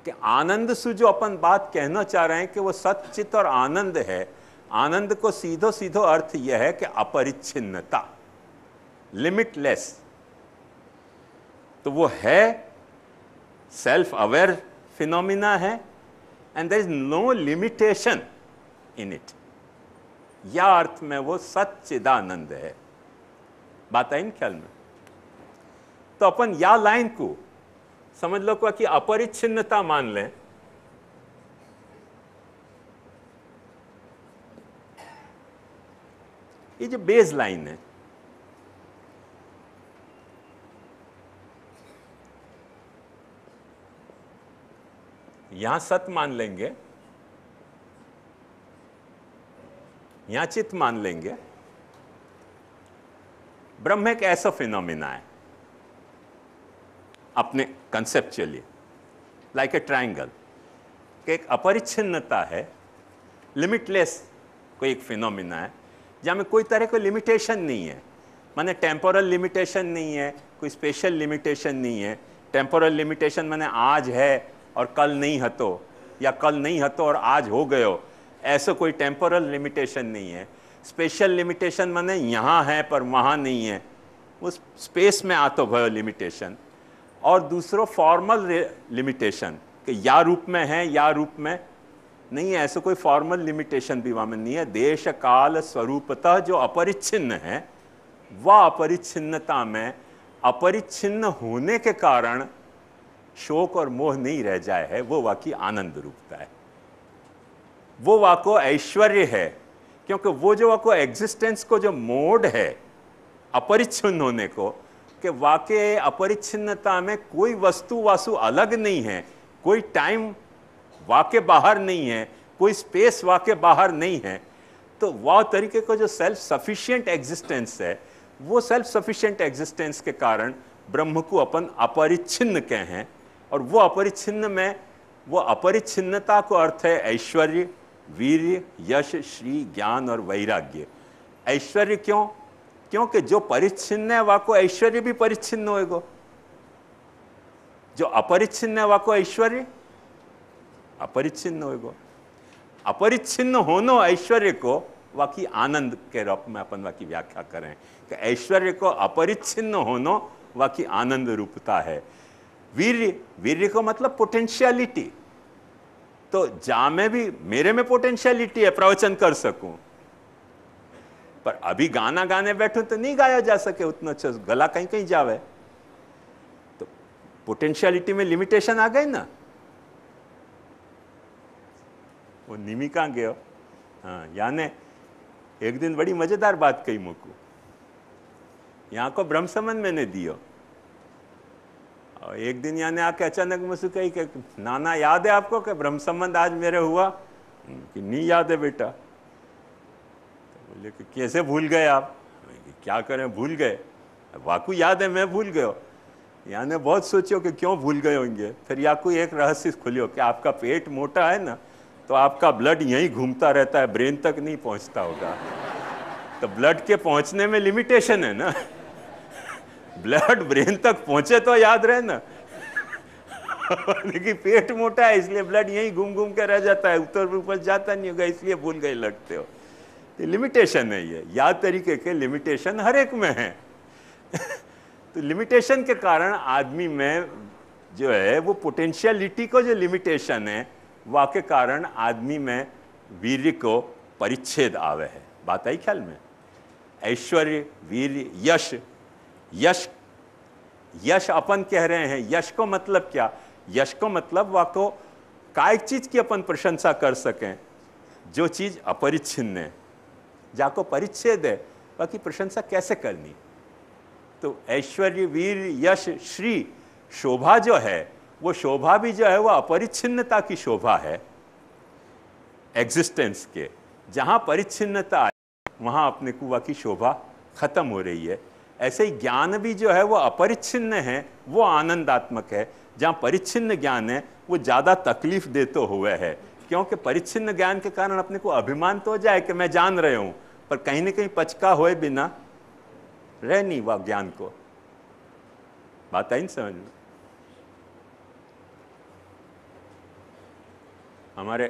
कि आनंद से जो अपन बात कहना चाह रहे हैं कि वो सच्चित और आनंद है। आनंद को सीधो सीधो अर्थ यह है कि अपरिच्छिन्नता, लिमिटलेस। तो वो है सेल्फ अवेयर फिनोमिना है, and there is no limitation in it. या अर्थ में वो सच्चिदानंद है। बात आई न ख्याल में? तो अपन या लाइन को समझ लो कि अपरिच्छिन्नता मान लें। ये जो बेस लाइन है, यहां सत मान लेंगे, यहां चित मान लेंगे। ब्रह्म एक ऐसा फिनोमिना है अपने कंसेप्चुअली, लाइक ए ट्रायंगल, कि एक अपरिच्छिन्नता है, लिमिटलेस कोई एक फिनोमिना है जहाँ में कोई तरह का लिमिटेशन नहीं है। माने टेम्पोरल लिमिटेशन नहीं है, कोई स्पेशल लिमिटेशन नहीं है। टेम्पोरल लिमिटेशन माने आज है और कल नहीं हतो, या कल नहीं हतो और आज हो गयो, ऐसा कोई टेम्पोरल लिमिटेशन नहीं है। स्पेशल लिमिटेशन माने यहाँ है पर वहाँ नहीं है, उस स्पेस में आतो भयो लिमिटेशन। और दूसरो फॉर्मल लिमिटेशन कि या रूप में है या रूप में नहीं है, ऐसा कोई फॉर्मल लिमिटेशन भी वहाँ में नहीं है। देश काल स्वरूपतः जो अपरिच्छिन्न है, वह अपरिच्छिन्नता में अपरिच्छिन्न होने के कारण शोक और मोह नहीं रह जाए है, वो वाकी आनंद रूपता है, वो वाको ऐश्वर्य है। क्योंकि वो जो वाको एग्जिस्टेंस को जो मोड है अपरिच्छिन्न होने को, कि वाके अपरिच्छिन्नता में कोई वस्तु वासु अलग नहीं है, कोई टाइम वाके बाहर नहीं है, कोई स्पेस वाके बाहर नहीं है। तो वह तरीके को जो सेल्फ सफिशिएंट एग्जिस्टेंस है, वो सेल्फ सफिशिएंट एग्जिस्टेंस के कारण ब्रह्म को अपन अपरिच्छिन्न कहें। और वो अपरिच्छिन्न में वो अपरिच्छिन्नता को अर्थ है ऐश्वर्य, वीर्य, यश, श्री, ज्ञान और वैराग्य। ऐश्वर्य क्यों? क्योंकि जो परिच्छिन्न है वाको ऐश्वर्य भी परिच्छिन्न होएगो, जो अपरिच्छिन्न है वाको ऐश्वर्य अपरिच्छिन्न होएगो। अपरिच्छिन्न होनो ऐश्वर्य को वाकी आनंद के रूप में अपन वाकी व्याख्या करें कि ऐश्वर्य को अपरिच्छिन्न होनो वाकी आनंद रूपता है। वीर्य, वीर्य को मतलब पोटेंशियलिटी, तो जा में भी मेरे में पोटेंशियलिटी है प्रवचन कर सकूं, पर अभी गाना गाने बैठूं तो नहीं गाया जा सके उतना अच्छा, गला कहीं कहीं जावे, तो पोटेंशियलिटी में लिमिटेशन आ गई ना। वो निमी कहाँ गयो? हाँ, यानी एक दिन बड़ी मजेदार बात कही मुकू, यहाँ को ब्रह्म संबंध मैंने दियो, और एक दिन यानी आके अचानक मुझसे कही कि नाना याद है आपको कि ब्रह्म संबंध आज मेरे हुआ? कि नहीं याद है बेटा। तो बोले कि कैसे भूल गए आप? क्या करें, भूल गए। वाकू याद है, मैं भूल गयो। यानी बहुत सोचो कि क्यों भूल गए होंगे। फिर याकू एक रहस्य खुलियो कि आपका पेट मोटा है ना, तो आपका ब्लड यहीं घूमता रहता है, ब्रेन तक नहीं पहुंचता होगा, तो ब्लड के पहुंचने में लिमिटेशन है ना। ब्लड ब्रेन तक पहुंचे तो याद रहे ना। लेकिन पेट मोटा है इसलिए ब्लड यहीं घूम घूम के रह जाता है, ऊपर ऊपर जाता नहीं होगा, इसलिए भूल गए लगते हो। तो लिमिटेशन है ये, याद तरीके के लिमिटेशन हर एक में है। तो लिमिटेशन के कारण आदमी में जो है वो पोटेंशियलिटी को जो लिमिटेशन है वाके कारण आदमी में वीर्य को परिच्छेद आवे है। बात आई ख्याल में? ऐश्वर्य, वीर्य, यश। यश, यश अपन कह रहे हैं, यश को मतलब क्या? यश को मतलब वाको काय चीज की अपन प्रशंसा कर सकें जो चीज अपरिच्छिन्न है, जाको परिच्छेद है बाकी प्रशंसा कैसे करनी। तो ऐश्वर्य, वीर, यश, श्री, शोभा जो है वो शोभा भी जो है वो अपरिच्छिन्नता की शोभा है एग्जिस्टेंस के। जहां परिच्छिन्नता है वहां अपने को की शोभा खत्म हो रही है। ऐसे ही ज्ञान भी जो है वो अपरिच्छिन्न है, वो आनंदात्मक है। जहां परिच्छिन्न ज्ञान है वो ज्यादा तकलीफ देते हुए है, क्योंकि परिच्छिन्न ज्ञान के कारण अपने को अभिमान तो हो जाए कि मैं जान रहे हूं, पर कहीं ना कहीं पचका हुए बिना रह नहीं वह ज्ञान को। बात आई समझ में? हमारे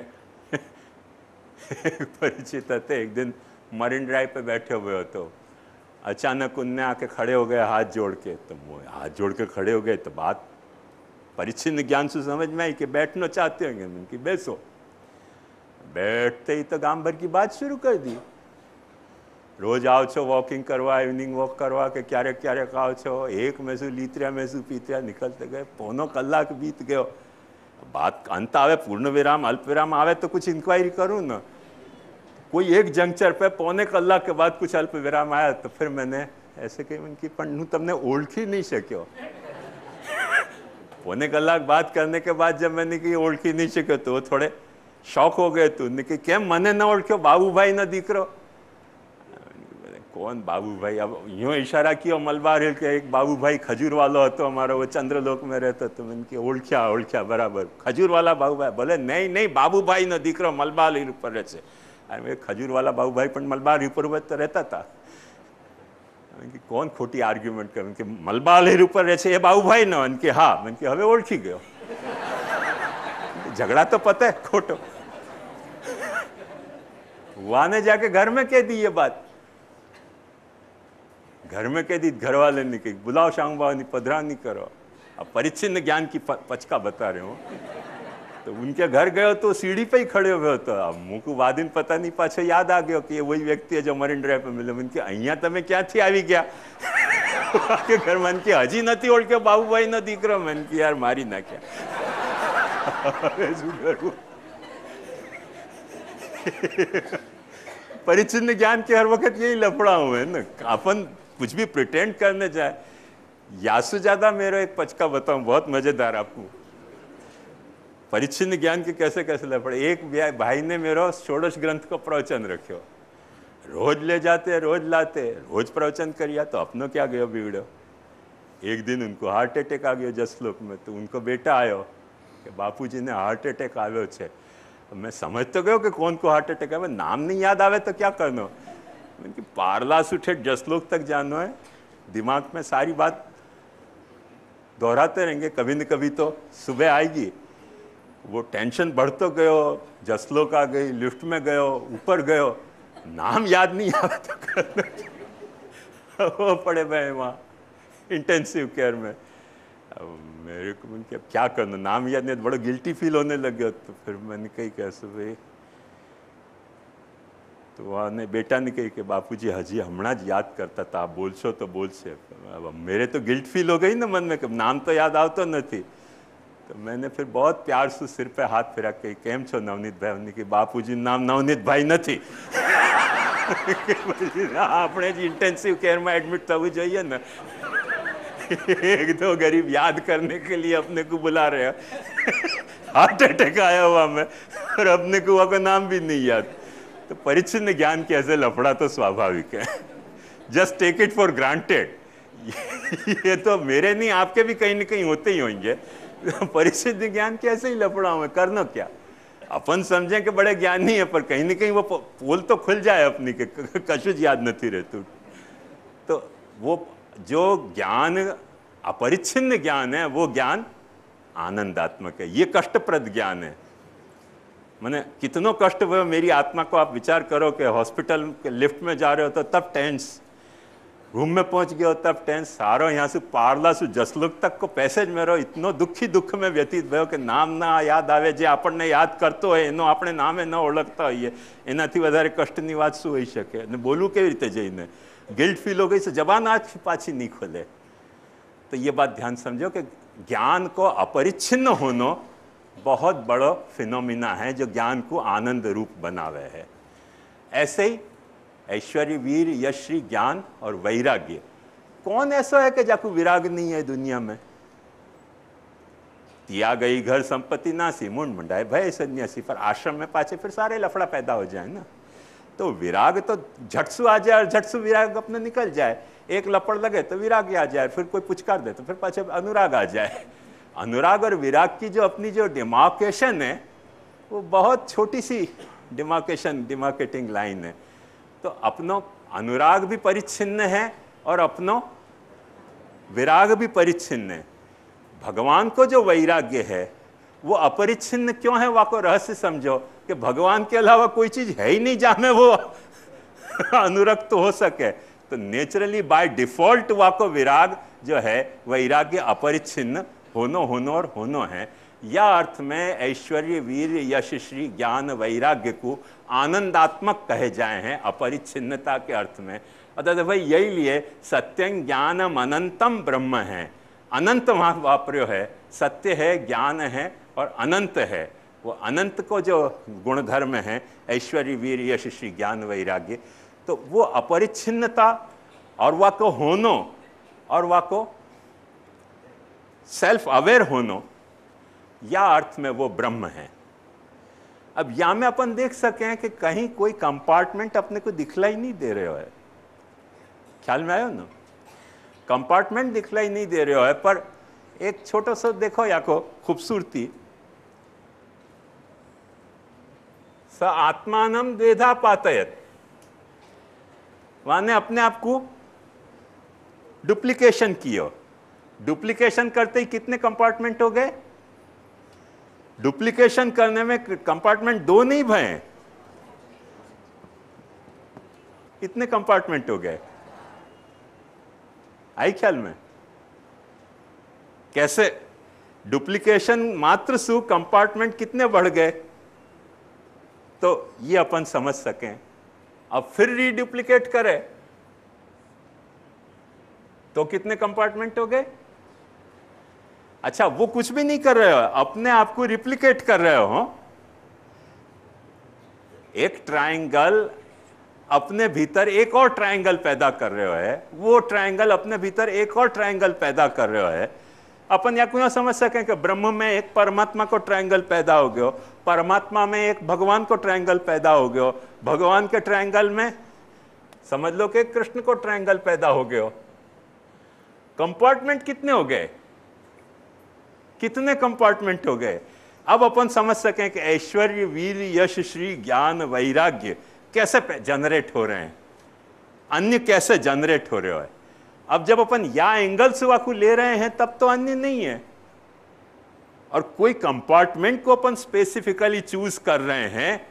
परिचित थे, एक दिन मरीन ड्राइव पे बैठे हुए हो तो अचानक उनने आके खड़े हो गए हाथ जोड़ के। तो वो हाथ जोड़ के खड़े हो गए तो बात परिच्छिन्न ज्ञान से समझ में आई कि बैठना चाहते होंगे, उनकी बैसो। बैठते ही तो गांव भर की बात शुरू कर दी। रोज आओ छो वॉकिंग करवा, इवनिंग वॉक करवा के क्यारेक क्यारेक आओ छो, एक मैसू लीतरिया मैसू पीतरिया निकलते गए, पौनो कलाक बीत गयो। बात अंत आवे, पूर्ण विराम अल्प विराम आवे तो कुछ इंक्वायरी करूँ ना। कोई एक जंक्चर पे पौने कलाक के बाद कुछ अल्प विराम आया तो फिर मैंने ऐसे कही उनकी पण तमने ओळखी नहीं शक्यो। पौने कलाक बात करने के बाद जब मैंने की ओळखी नहीं शक्यो तो थोड़े शॉक हो गए। तो उनने केम मने न ओळख्यो, बाबूभाई न दीकरो। कौन बाबूभाई? अब यूँ इशारा किया मलबार हिल के एक बाबूभाई खजूर वालो હતો हमारा, वो चंद्रलोक में रहता। तो मैंने ओळख्या ओळख्या बराबर, खजूर वाला बाबूभाई। बोले नहीं नहीं, बाबूभाई न दीकरो मलबार हिल पर रहे। अरे खजूर वाला बाबूभाई पण मलबार हिल पर तो रहता था। कौन खोटी आर्ग्युमेंट कर, उनके मलबार हिल पर रहे ये बाबूभाई न? उनके हाँ, मैंने हवे ओळखी गयो। झगड़ा तो पता है खोटो। वहां ने जाके घर में कह दी ये बात, घर में कह दी, घर वाले ने कही बुलाओ शांग बाबा पधरा नहीं करो। अब परिच्छिन्न ज्ञान की पचका बता रहे हो। तो उनके घर गए तो सीढ़ी पे ही खड़े हुए तो अब मुकु वादिन पता नहीं पाछो याद आ गयो कि ये वही व्यक्ति है जो मरीन ड्राइव पे मिले। उनके अहिया तमे क्यांथी આવી ગયા? के घर मन की हजी नहीं ओळख्यो बाबूभाई न दीकरो। मन की यार मारी नाख्या। परिच्छिन्न ज्ञान के हर वक्त यही लफड़ा हुए है ना। अपन कुछ भी प्रिटेंड करने जाए। यासु ज्यादा मेरा एक पचका बताऊं, बहुत मजेदार आपको। परिच्छिन्न ज्ञान के कैसे कैसे लफड़े। एक भाई ने मेरा षोडश ग्रंथ को प्रवचन रखो, रोज ले जाते रोज लाते, रोज प्रवचन करिया तो अपनो क्या गयो बिगड़ो। एक दिन उनको हार्ट अटैक आ गयो जसलोक में। तो उनको बेटा आयो कि बापूजी ने हार्ट अटैक आयो छे। मैं समझ तो गयो कि कौन को हार्ट अटैक आवे, नाम नहीं याद आवे तो क्या करनो। पारलास उठे जसलोक तक जानो है, दिमाग में सारी बात दोहराते रहेंगे, कभी न कभी तो सुबह आएगी, वो टेंशन बढ़तो गयो, जसलोक आ गई, लिफ्ट में गयो, ऊपर गयो, नाम याद नहीं आया तो करना वो पड़े भाई वहाँ इंटेंसिव केयर में। अब मेरे को मैंने क्या करना, नाम याद नहीं, बड़ा गिल्टी फील होने लग गया। तो फिर मैंने कही कैसे भाई, तो वहाँ ने बेटा ने कही कि बापूजी हजी हमણાં જ याद करता था, आप बोलशो तो बोलशे। अब मेरे तो गिल्ट फील हो गई ना मन में कि नाम तो याद आवतो નથી। तो मैंने फिर बहुत प्यार से सिर पे हाथ फेरा के केम छो नवनीत भाई, उन्हें कि बापूजी नाम नवनीत भाई નથી આપણે જ इंटेंसिव केयर में एडमिट થવું જોઈએ ને। एक दो गरीब याद करने के लिए अपने को बुला रहे हैं हार्ट अटैक आया हुआ मैं, और अपने को वहाँ का नाम भी नहीं याद। तो परिच्छिन्न ज्ञान के ऐसे लफड़ा तो स्वाभाविक है, just take it for granted. ये तो मेरे नहीं आपके भी कहीं न कहीं होते ही होंगे। परिच्छिन्न ज्ञान के ऐसे ही लफड़ा में करना क्या, अपन समझें कि बड़े ज्ञानी है, पर कहीं न कहीं वो पोल तो खुल जाए अपनी के कशु ज याद नहीं रहतु। तो वो जो ज्ञान अपरिच्छिन्न ज्ञान है वो ज्ञान आनंदात्मक है, ये कष्टप्रद ज्ञान है। मैंने कितनों कष्ट हुए मेरी आत्मा को, आप विचार करो कि हॉस्पिटल के लिफ्ट में जा रहे हो तो तब टेंस, रूम में पहुंच गए हो तब टेंस, सारो यहाँ से पारला से जसलोक तक को पैसेज में रहो, इतनो दुख में व्यतीत भयो कि नाम ना याद आवे, जे આપણને याद करतो હોય એનો આપણે નામે ન ઓળખતા હોઈએ, એનાથી વધારે કષ્ટની વાત શું હોઈ શકે। અને બોલવું કેવી રીતે જઈને, गिल्ट फील हो गई तो जबान आज पाछी नहीं खोले। तो ये बात ध्यान समझो कि ज्ञान को अपरिच्छिन्न होना बहुत बड़ा फिनोमिना है जो ज्ञान को आनंद रूप बनावे है। ऐसे ही ऐश्वर्य, वीर, यश, श्री, ज्ञान और वैराग्य, कौन ऐसा है कि जाकू विराग नहीं है दुनिया में। तिया गई घर संपत्ति नासी, मुंड मुंडाए भय सन्यासी, पर आश्रम में पाछे फिर सारे लफड़ा पैदा हो जाए ना। तो विराग तो झटसू आ जाए और झटसू विराग अपने निकल जाए, एक लपड़ लगे तो विराग आ जाए, फिर कोई पुचकार दे तो फिर पाछे अनुराग आ जाए। अनुराग और विराग की जो अपनी जो डिमार्केशन है वो बहुत छोटी सी डिमार्केटिंग लाइन है। तो अपनो अनुराग भी परिच्छिन्न है और अपनो विराग भी परिच्छिन्न है। भगवान को जो वैराग्य है वो अपरिच्छिन्न क्यों है, वाको रहस्य समझो कि भगवान के अलावा कोई चीज है ही नहीं जहां में वो अनुरक्त हो सके। तो नेचुरली बाय डिफॉल्ट वाको विराग जो है वैराग्य अपरिच्छिन्न होनो और होनो है। या अर्थ में ऐश्वर्य, वीर, यश, श्री, ज्ञान, वैराग्य को आनंदात्मक कहे जाए हैं अपरिच्छिन्नता के अर्थ में। अतः भाई यही लिए सत्यं ज्ञानम अनंतम ब्रह्म है, अनंत वहाँ वापर्यो है, सत्य है, ज्ञान है और अनंत है। वो अनंत को जो गुणधर्म है ऐश्वर्य, वीर, यश, श्री, ज्ञान, वैराग्य, तो वो अपरिच्छिन्नता और वाको होनो और वाको सेल्फ अवेयर होनो, या अर्थ में वो ब्रह्म है। अब या में अपन देख सके हैं कि कहीं कोई कंपार्टमेंट अपने को दिखलाई नहीं दे रहे हो है, ख्याल में आयो ना, कंपार्टमेंट दिखलाई नहीं दे रहे हो है, पर एक छोटा सा देखो या को खूबसूरती, स आत्मानम द्वेधा पातयत, वाने अपने आप को डुप्लीकेशन किया। डुप्लीकेशन करते ही कितने कंपार्टमेंट हो गए, डुप्लीकेशन करने में कंपार्टमेंट दो नहीं भये, इतने कंपार्टमेंट हो गए। आई ख्याल में कैसे डुप्लीकेशन मात्र सु कंपार्टमेंट कितने बढ़ गए, तो ये अपन समझ सकें। अब फिर रीडुप्लीकेट करें तो कितने कंपार्टमेंट हो गए। अच्छा, वो कुछ भी नहीं कर रहे हो, अपने आप को रिप्लिकेट कर रहे हो। एक ट्रायंगल अपने भीतर एक और ट्रायंगल पैदा कर रहे हो है, वो ट्रायंगल अपने भीतर एक और ट्रायंगल पैदा कर रहे हो है। अपन या क्यों समझ सकें कि ब्रह्म में एक परमात्मा को ट्रायंगल पैदा हो गयो, परमात्मा में एक भगवान को ट्रायंगल पैदा हो गयो, भगवान के ट्रायंगल में समझ लो कि कृष्ण को ट्रायंगल पैदा हो गयो। कंपार्टमेंट कितने हो गए, कितने कंपार्टमेंट हो गए। अब अपन समझ सकें कि ऐश्वर्य, वीर, यश, श्री, ज्ञान, वैराग्य कैसे जनरेट हो रहे हैं। अन्य कैसे जनरेट हो रहे हो है। अब जब अपन या एंगल से वाकू ले रहे हैं तब तो अन्य नहीं है, और कोई कंपार्टमेंट को अपन स्पेसिफिकली चूज कर रहे हैं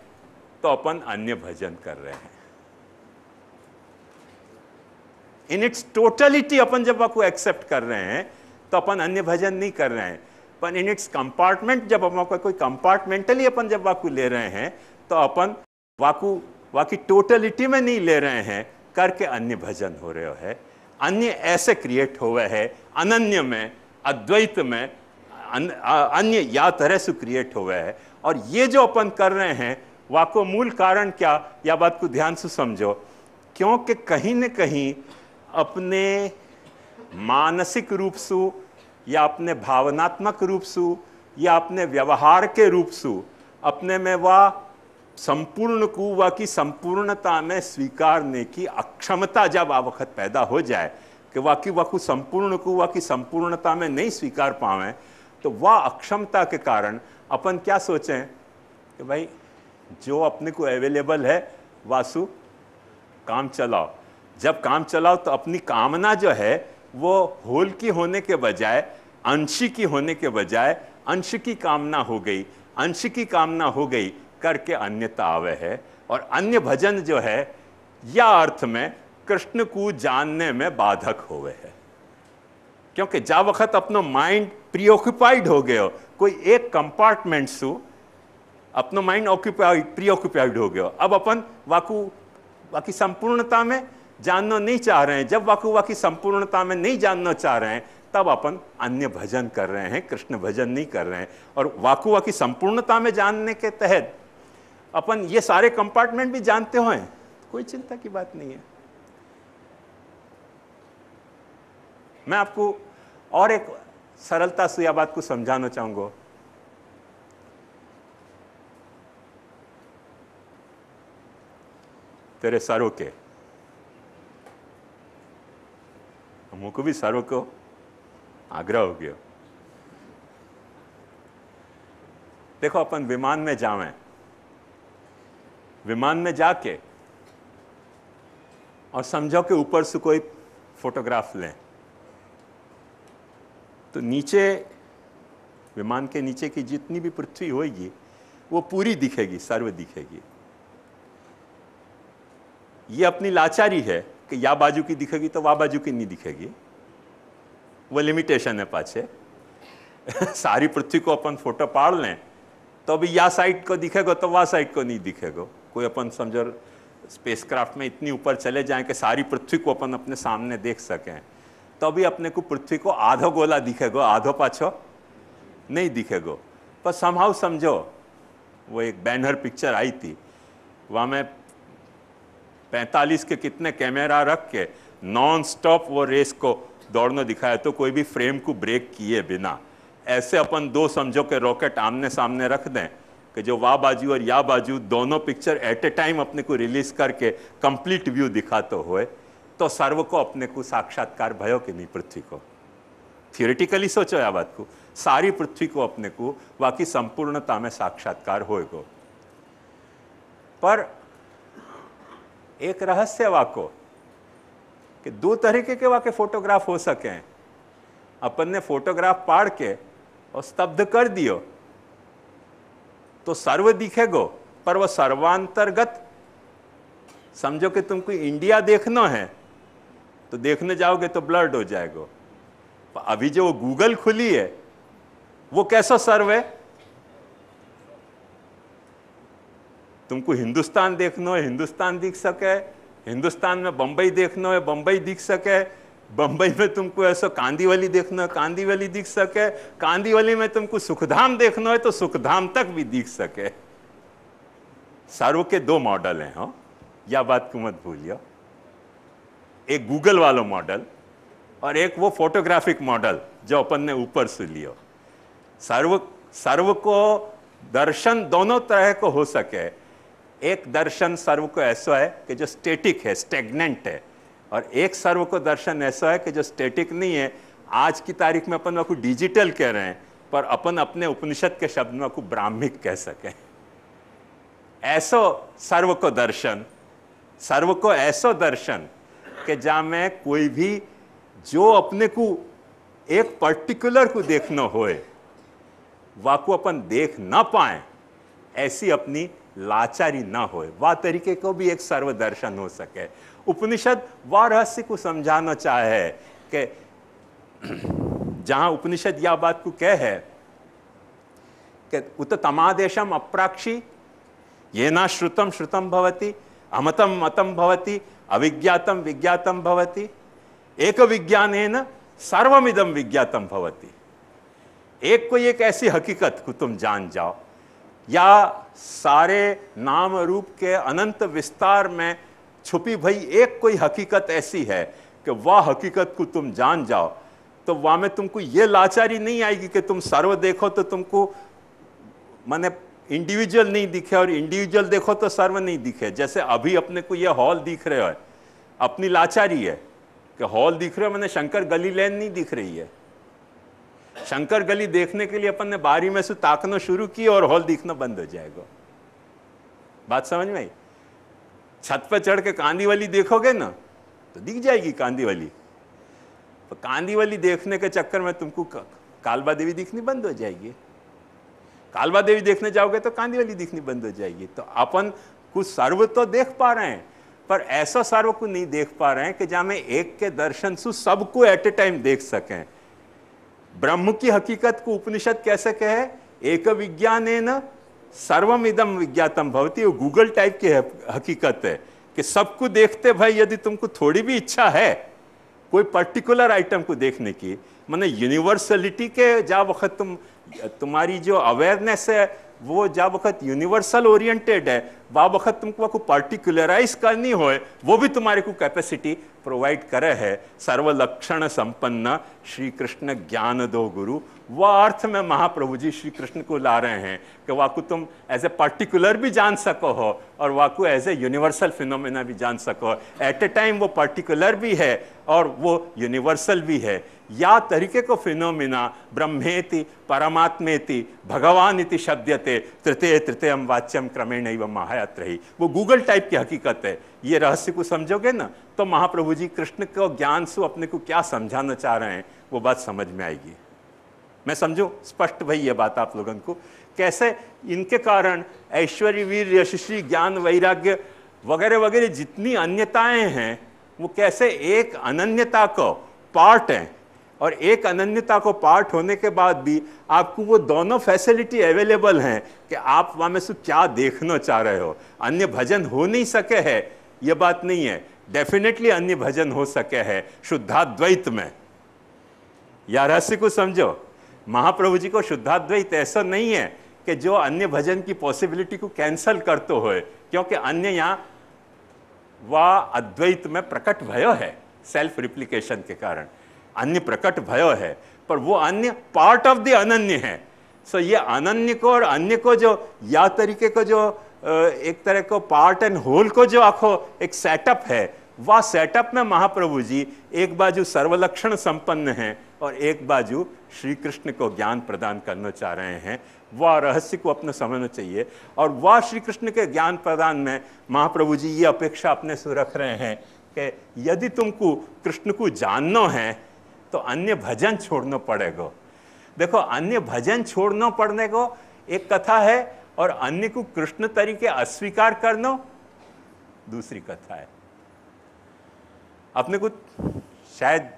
तो अपन अन्य भजन कर रहे हैं। इन इट्स टोटलिटी अपन जब वाकू एक्सेप्ट कर रहे हैं तो अपन अन्य भजन नहीं कर रहे हैं, पर इन इट्स कंपार्टमेंट जब अपन कोई कंपार्टमेंटली अपन जब वाकू ले रहे हैं तो अपन वाकू वाकी टोटलिटी में नहीं ले रहे हैं, करके अन्य भजन हो रहे हो है। अन्य ऐसे क्रिएट हुए है, अनन्य में, अद्वैत में अन्य या तरह से क्रिएट हुए है। और ये जो अपन कर रहे हैं वाको मूल कारण क्या, या बात को ध्यान से समझो, क्योंकि कहीं न कहीं अपने मानसिक रूप से या अपने भावनात्मक रूप से या अपने व्यवहार के रूप से अपने में वह संपूर्ण को वा की संपूर्णता में स्वीकारने की अक्षमता जब आ वक्त पैदा हो जाए कि वाकई वाकू संपूर्ण को वा की संपूर्णता में नहीं स्वीकार पावे, तो वह अक्षमता के कारण अपन क्या सोचें कि भाई जो अपने को अवेलेबल है वासु काम चलाओ। जब काम चलाओ तो अपनी कामना जो है वो होल की होने के बजाय अंशी की होने के बजाय अंश की कामना हो गई, अंश की कामना हो गई करके अन्यता आवे है। और अन्य भजन जो है या अर्थ में कृष्ण को जानने में बाधक होवे है, क्योंकि जा वक्त अपनो माइंड प्रीऑक्युपाइड हो गयो, कोई एक कंपार्टमेंट से अपनो माइंड प्रीऑक्युपाइड हो गयो, अब अपन वाकी संपूर्णता में जानना नहीं चाह रहे हैं। जब वाकी संपूर्णता में नहीं जानना चाह रहे हैं तब अपन अन्य भजन कर रहे हैं, कृष्ण भजन नहीं कर रहे हैं। और वाकी संपूर्णता में जानने के तहत अपन ये सारे कंपार्टमेंट भी जानते हो, कोई चिंता की बात नहीं है। मैं आपको और एक सरलता से यह बात को समझाना चाहूंगा। तेरे सरों के, हमको भी सरों को आग्रह हो गया। देखो अपन विमान में जावें, विमान में जाके और समझो कि ऊपर से कोई फोटोग्राफ लें, तो नीचे विमान के नीचे की जितनी भी पृथ्वी होगी वो पूरी दिखेगी, सर्व दिखेगी। ये अपनी लाचारी है कि या बाजू की दिखेगी तो वह बाजू की नहीं दिखेगी, वो लिमिटेशन है पाछे। सारी पृथ्वी को अपन फोटो पाड़ लें तो अभी या साइड को दिखेगा तो वह साइड को नहीं दिखेगा। कोई अपन समझो स्पेसक्राफ्ट में इतनी ऊपर चले जाएं कि सारी पृथ्वी को अपन अपने सामने देख सकें, तो अभी अपने को पृथ्वी को आधो गोला दिखेगा, आधो पाछो नहीं दिखेगा। पर समहाउ समझो, वो एक बैनर पिक्चर आई थी, वहाँ में 45 के कितने कैमरा रख के नॉन स्टॉप वो रेस को दौड़ना दिखाया, तो कोई भी फ्रेम को ब्रेक किए बिना ऐसे अपन दो समझो के रॉकेट आमने सामने रख दें कि जो वाह बाजू और या बाजू दोनों पिक्चर एट ए टाइम अपने को रिलीज करके कंप्लीट व्यू दिखाते हुए, तो सर्व को अपने को साक्षात्कार भयो कि नहीं पृथ्वी को। थियोरेटिकली सोचो या बात को, सारी पृथ्वी को अपने को वाकी संपूर्णता में साक्षात्कार होएगा। पर एक रहस्य वाको कि दो तरीके के वाके फोटोग्राफ हो सके। अपन ने फोटोग्राफ पाड़ के और स्तब्ध कर दियो तो सर्व दिखेगो, पर वो सर्वांतर्गत समझो कि तुमको इंडिया देखना है तो देखने जाओगे तो ब्लर्ड हो जाएगा। अभी जो गूगल खुली है वो कैसा सर्व है, तुमको हिंदुस्तान देखना है हिंदुस्तान दिख सके, हिंदुस्तान में बंबई देखना है बंबई दिख सके, बंबई में तुमको ऐसा कांदीवली देखना है कांदीवली दिख सके, कांदीवली में तुमको सुखधाम देखना है तो सुखधाम तक भी दिख सके। सर्व के दो मॉडल हैं, हो या बात को मत भूलियो। एक गूगल वाला मॉडल और एक वो फोटोग्राफिक मॉडल जो अपन ने ऊपर से लियो। सर्व को दर्शन दोनों तरह को हो सके। एक दर्शन सर्व को ऐसा है कि जो स्टैटिक है, स्टेगनेंट है, और एक सर्व को दर्शन ऐसा है कि जो स्टैटिक नहीं है। आज की तारीख में अपन को डिजिटल कह रहे हैं, पर अपन अपने उपनिषद के शब्द में को ब्राह्मिक कह सके। ऐसो सर्व को दर्शन, सर्व को ऐसो दर्शन कि जहां मैं कोई भी जो अपने को एक पर्टिकुलर को देखना होए वाको अपन देख ना पाए, ऐसी अपनी लाचारी ना होए, वा तरीके को भी एक सर्वदर्शन हो सके। उपनिषद वा रहस्य को समझाना चाहे कि जहां उपनिषद यह बात को कह है कि उत तमादेशम अप्राक्षी ये ना श्रुतम श्रुतम भवति, अमतम मतम भवति, अविज्ञातम विज्ञातम भवति, एक विज्ञानेन सर्वमिदम विज्ञातम भवति। एक कोई एक ऐसी हकीकत को तुम जान जाओ, या सारे नाम रूप के अनंत विस्तार में छुपी भई एक कोई हकीकत ऐसी है कि वह हकीकत को तुम जान जाओ, तो वहां में तुमको ये लाचारी नहीं आएगी कि तुम सर्व देखो तो तुमको माने इंडिविजुअल नहीं दिखे, और इंडिविजुअल देखो तो सर्व नहीं दिखे। जैसे अभी अपने को ये हॉल दिख रहे हो, अपनी लाचारी है कि हॉल दिख रहे हो, मैंने शंकर गली लैन नहीं दिख रही है। शंकर गली देखने के लिए अपन ने बारी में से ताकना शुरू की और हॉल दिखना बंद हो जाएगा। बात समझ में आई? छत पर चढ़ के कांदीवली देखोगे ना तो दिख जाएगी कांदीवली, तो कांदीवली देखने के चक्कर में तुमको कालबा देवी दिखनी बंद हो जाएगी। कालबा देवी देखने जाओगे तो कांदीवली दिखनी बंद हो जाएगी। तो अपन कुछ सर्व तो देख पा रहे हैं, पर ऐसा सर्व को नहीं देख पा रहे हैं कि जहां में एक के दर्शन से सबको एट ए टाइम देख सकें। ब्रह्म की हकीकत को उपनिषद कैसे कहे? एक विज्ञानेन सर्वमिदम विज्ञातम भवति। वो गूगल टाइप की हकीकत है कि सबको देखते भाई, यदि तुमको थोड़ी भी इच्छा है कोई पर्टिकुलर आइटम को देखने की, माने यूनिवर्सलिटी के जा वक्त तुम्हारी जो अवेयरनेस है वो जा वक्त यूनिवर्सल ओरिएंटेड है, वह वक्त तुमको को पर्टिकुलराइज करनी होए, वो भी तुम्हारे को कैपेसिटी प्रोवाइड करे है। सर्वलक्षण संपन्न श्री कृष्ण ज्ञान दो गुरु, वह अर्थ में महाप्रभु जी श्री कृष्ण को ला रहे हैं कि वाकु तुम एज ए पर्टिकुलर भी जान सको हो और वाकु एज ए यूनिवर्सल फिनोमेना भी जान सको। एट ए टाइम वो पर्टिकुलर भी है और वो यूनिवर्सल भी है। या तरीके को फिनोमिना ब्रह्मेति परमात्मेति भगवान इति शब्दते तृतीय तृतीयम वाच्यम क्रमेण एवं महायात्रहि। वो गूगल टाइप की हकीकत है। ये रहस्य को समझोगे ना तो महाप्रभु जी कृष्ण को ज्ञान से अपने को क्या समझाना चाह रहे हैं वो बात समझ में आएगी। मैं समझूं स्पष्ट भाई ये बात आप लोगों को, कैसे इनके कारण ऐश्वर्य वीर यशस्वी ज्ञान वैराग्य वगैरह वगैरह जितनी अन्यताएं हैं वो कैसे एक अनन्यता को पार्ट हैं, और एक अनन्यता को पार्ट होने के बाद भी आपको वो दोनों फैसिलिटी अवेलेबल हैं कि आप वहां में से क्या देखना चाह रहे हो। अन्य भजन हो नहीं सके है ये बात नहीं है, डेफिनेटली अन्य भजन हो सके है शुद्धाद्वैत में। या रहस्य को समझो, महाप्रभु जी को शुद्धाद्वैत ऐसा नहीं है कि जो अन्य भजन की पॉसिबिलिटी को कैंसल करते हुए, क्योंकि अन्य यहाँ वह अद्वैत में प्रकट भयो है सेल्फ रिप्लिकेशन के कारण, अन्य प्रकट भयो है, पर वो अन्य पार्ट ऑफ द अनन्य है। सो ये अनन्य को और अन्य को जो या तरीके को जो एक तरह को पार्ट एंड होल को जो आखो एक सेटअप है, वह सेटअप में महाप्रभु जी एक बाजू सर्वलक्षण संपन्न हैं और एक बाजू श्री कृष्ण को ज्ञान प्रदान करना चाह रहे हैं। वह रहस्य को अपने समझना चाहिए, और वह श्री कृष्ण के ज्ञान प्रदान में महाप्रभु जी ये अपेक्षा अपने से रख रहे हैं कि यदि तुमको कृष्ण को जानना है तो अन्य भजन छोड़ना पड़ेगा। देखो अन्य भजन छोड़ना पड़ने को एक कथा है, और अन्य को कृष्ण तरीके अस्वीकार करना दूसरी कथा है। अपने को शायद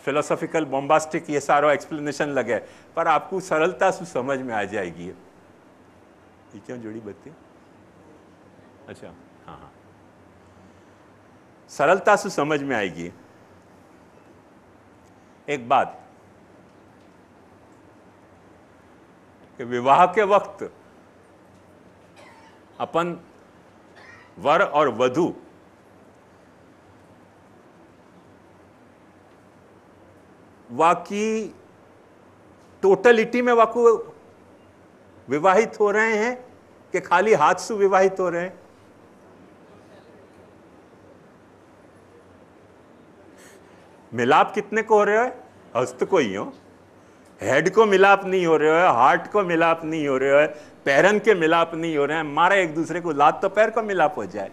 फिलोसॉफिकल बॉम्बास्टिक ये सारा एक्सप्लेनेशन लगे, पर आपको सरलता से समझ में आ जाएगी। ये क्यों जोड़ी बत्ती? अच्छा हाँ हाँ, सरलता से समझ में आएगी। एक बात कि विवाह के वक्त अपन वर और वधू वाकी टोटलिटी में वाकू विवाहित हो रहे हैं कि खाली हाथ से विवाहित हो रहे हैं? मिलाप कितने को हो रहे हो? हस्त को ही हो, हेड को मिलाप नहीं हो रहे हो, हार्ट को मिलाप नहीं हो रहे हो, पैरन के मिलाप नहीं हो रहे हैं। मारा एक दूसरे को लात तो पैर को मिलाप हो जाए।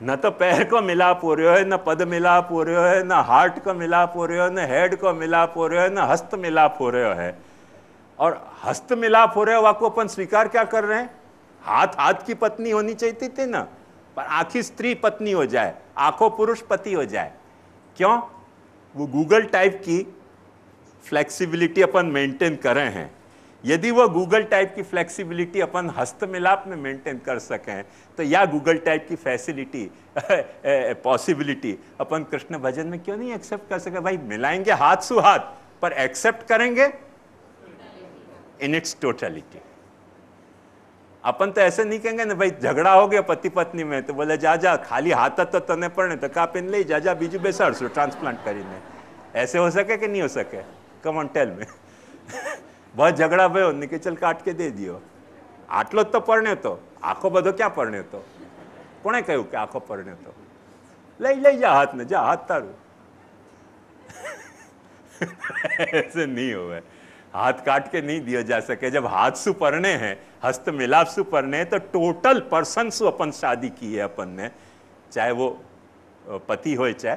न तो पैर को मिलाप हो रहे हो, न पद मिलाप हो रहे हो, न हार्ट को मिलाप हो रहे हो, न हेड को मिलाप हो रहे हो, न हस्त मिलाप हो रहे हो है। और हस्त मिलाप हो रहे हो वाको अपन स्वीकार क्या कर रहे हैं? हाथ हाथ की पत्नी होनी चाहिए थी ना, पर आंखी स्त्री पत्नी हो जाए, आंखों पुरुष पति हो जाए। क्यों? वो गूगल टाइप की फ्लेक्सिबिलिटी अपन मेंटेन कर रहे हैं। यदि वो गूगल टाइप की फ्लेक्सिबिलिटी अपन हस्त मिलाप में मेंटेन कर सकें, तो या गूगल टाइप की फैसिलिटी पॉसिबिलिटी अपन कृष्ण भजन में क्यों नहीं एक्सेप्ट कर सके? भाई मिलाएंगे हाथ सु हाथ, पर एक्सेप्ट करेंगे इन इट्स टोटलिटी। अपन तो ऐसे नहीं कहेंगे ना भाई झगड़ा हो गया पति पत्नी में तो बोले जा जा खाली हाथ तो तने पड़ने तो का पिन ले जा जा बीजू बेसाड़सु ट्रांसप्लांट करीने। ऐसे हो सके कि नहीं हो सके? कम ऑन टेल में। बहुत झगड़ा भयो ने कि चल काट के दे दियो, आटलो तो परणे तो आखो बधो क्या परणे तो कोणे कहूं कि आखो परणे तो लई जा हाथ ने जा हाथ तारू। ऐसे नहीं होवे, हाथ काट के नहीं दिया जा सके। जब हाथ सु परणे हैं, हस्त मिलाप सु परणे, तो टोटल पर्सन सु अपन शादी की है अपन ने, चाहे वो पति होए चाहे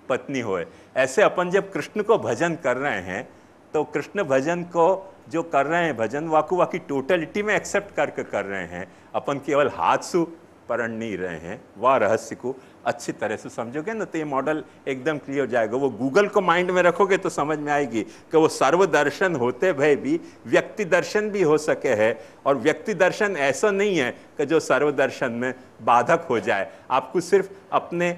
पत्नी होए। ऐसे अपन जब कृष्ण को भजन कर रहे हैं तो कृष्ण भजन को जो कर रहे हैं भजन वाकु वाकी टोटलिटी में एक्सेप्ट करके कर रहे हैं। अपन केवल हाथ सु परण नहीं रहे हैं। वह रहस्य को अच्छी तरह से समझोगे ना तो ये मॉडल एकदम क्लियर हो जाएगा। वो गूगल को माइंड में रखोगे तो समझ में आएगी कि वो सर्व दर्शन होते भय भी व्यक्ति दर्शन भी हो सके है। और व्यक्ति दर्शन ऐसा नहीं है कि जो सर्व दर्शन में बाधक हो जाए। आपको सिर्फ अपने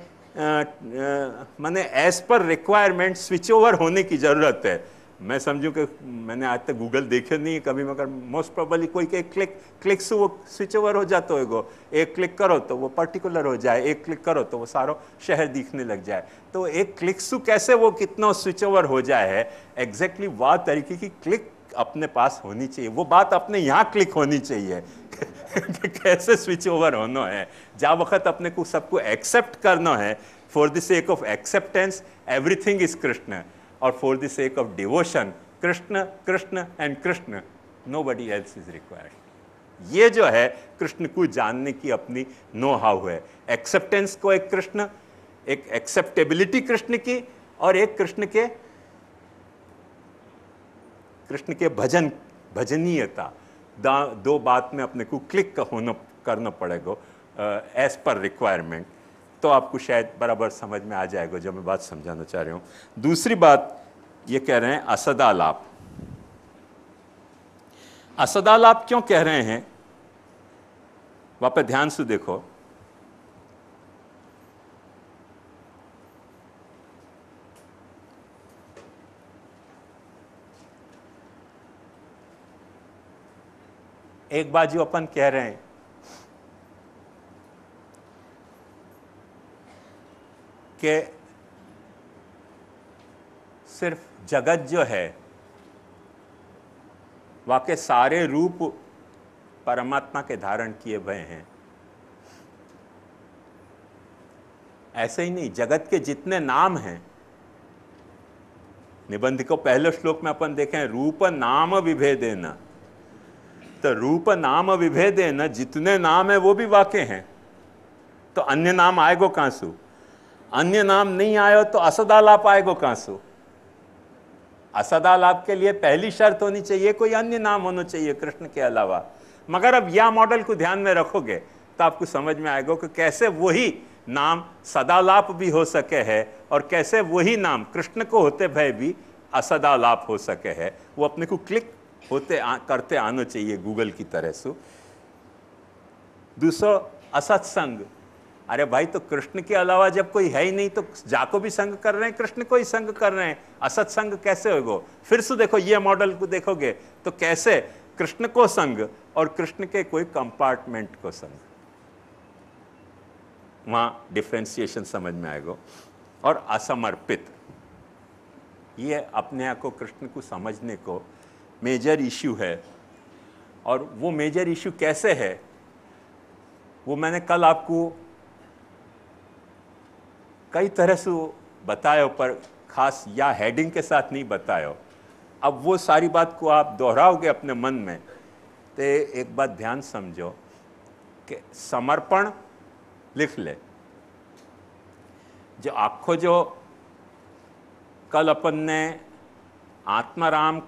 माने as per requirement switch over होने की जरूरत है। मैं समझूं कि मैंने आज तक गूगल देखे नहीं है कभी, मगर मोस्ट प्रोबेबली कोई के क्लिक से वो स्विच ओवर हो जाता होगा। एक क्लिक करो तो वो पर्टिकुलर हो जाए, एक क्लिक करो तो वो सारो शहर दिखने लग जाए। तो एक क्लिक से कैसे वो कितना स्विच ओवर हो जाए है, एग्जैक्टली वह तरीके की क्लिक अपने पास होनी चाहिए। वो बात अपने यहाँ क्लिक होनी चाहिए कि कैसे स्विच ओवर होना है। जहाँ वक्त अपने को सबको एक्सेप्ट करना है, for the sake of acceptance everything is Krishna, और for the sake of devotion Krishna Krishna and Krishna, nobody else is required. ये जो है कृष्ण को जानने की अपनी नो हाउ है। एक्सेप्टेंस को एक कृष्ण, एक एक्सेप्टेबिलिटी कृष्ण की, और एक कृष्ण के भजन भजनीयता। दो बात में अपने को क्लिक होना करना पड़ेगा एज पर रिक्वायरमेंट। तो आपको शायद बराबर समझ में आ जाएगा जो मैं बात समझाना चाह रहा हूँ। दूसरी बात ये कह रहे हैं असदालाप। असदालाप क्यों कह रहे हैं वहां पर ध्यान से देखो। एक बात जो अपन कह रहे हैं कि सिर्फ जगत जो है वाके सारे रूप परमात्मा के धारण किए हुए हैं। ऐसे ही नहीं, जगत के जितने नाम हैं, निबंध को पहले श्लोक में अपन देखें रूप नाम विभेदेन, तो रूप नाम विभेदेन जितने नाम है वो भी वाके हैं। तो अन्य नाम आएगो कहां सु? अन्य नाम नहीं आयो तो असदालाप आएगो कहां सु? असदालाप के लिए पहली शर्त होनी चाहिए कोई अन्य नाम होना चाहिए कृष्ण के अलावा। मगर अब यह मॉडल को ध्यान में रखोगे तो आपको समझ में आएगा कि कैसे वही नाम सदालाप भी हो सके है और कैसे वही नाम कृष्ण को होते भय भी असदालाप हो सके है। वो अपने को क्लिक करते आना चाहिए गूगल की तरह से। दूसरा असत्संग। अरे भाई तो कृष्ण के अलावा जब कोई है ही नहीं तो जाको भी संग कर रहे हैं, कृष्ण को ही संग कर रहे हैं, असत्संग कैसे होगा? फिर से देखो ये मॉडल को देखोगे तो कैसे कृष्ण को संग और कृष्ण के कोई कंपार्टमेंट को संग, वहां डिफरेंशिएशन समझ में आएगा। और असमर्पित, ये अपने आप को कृष्ण को समझने को मेजर इश्यू है। और वो मेजर इश्यू कैसे है वो मैंने कल आपको कई तरह से बताया, पर खास या हेडिंग के साथ नहीं बताया। अब वो सारी बात को आप दोहराओगे अपने मन में तो एक बात ध्यान समझो कि समर्पण लिख ले, जो आखो जो कल अपन ने आत्माराम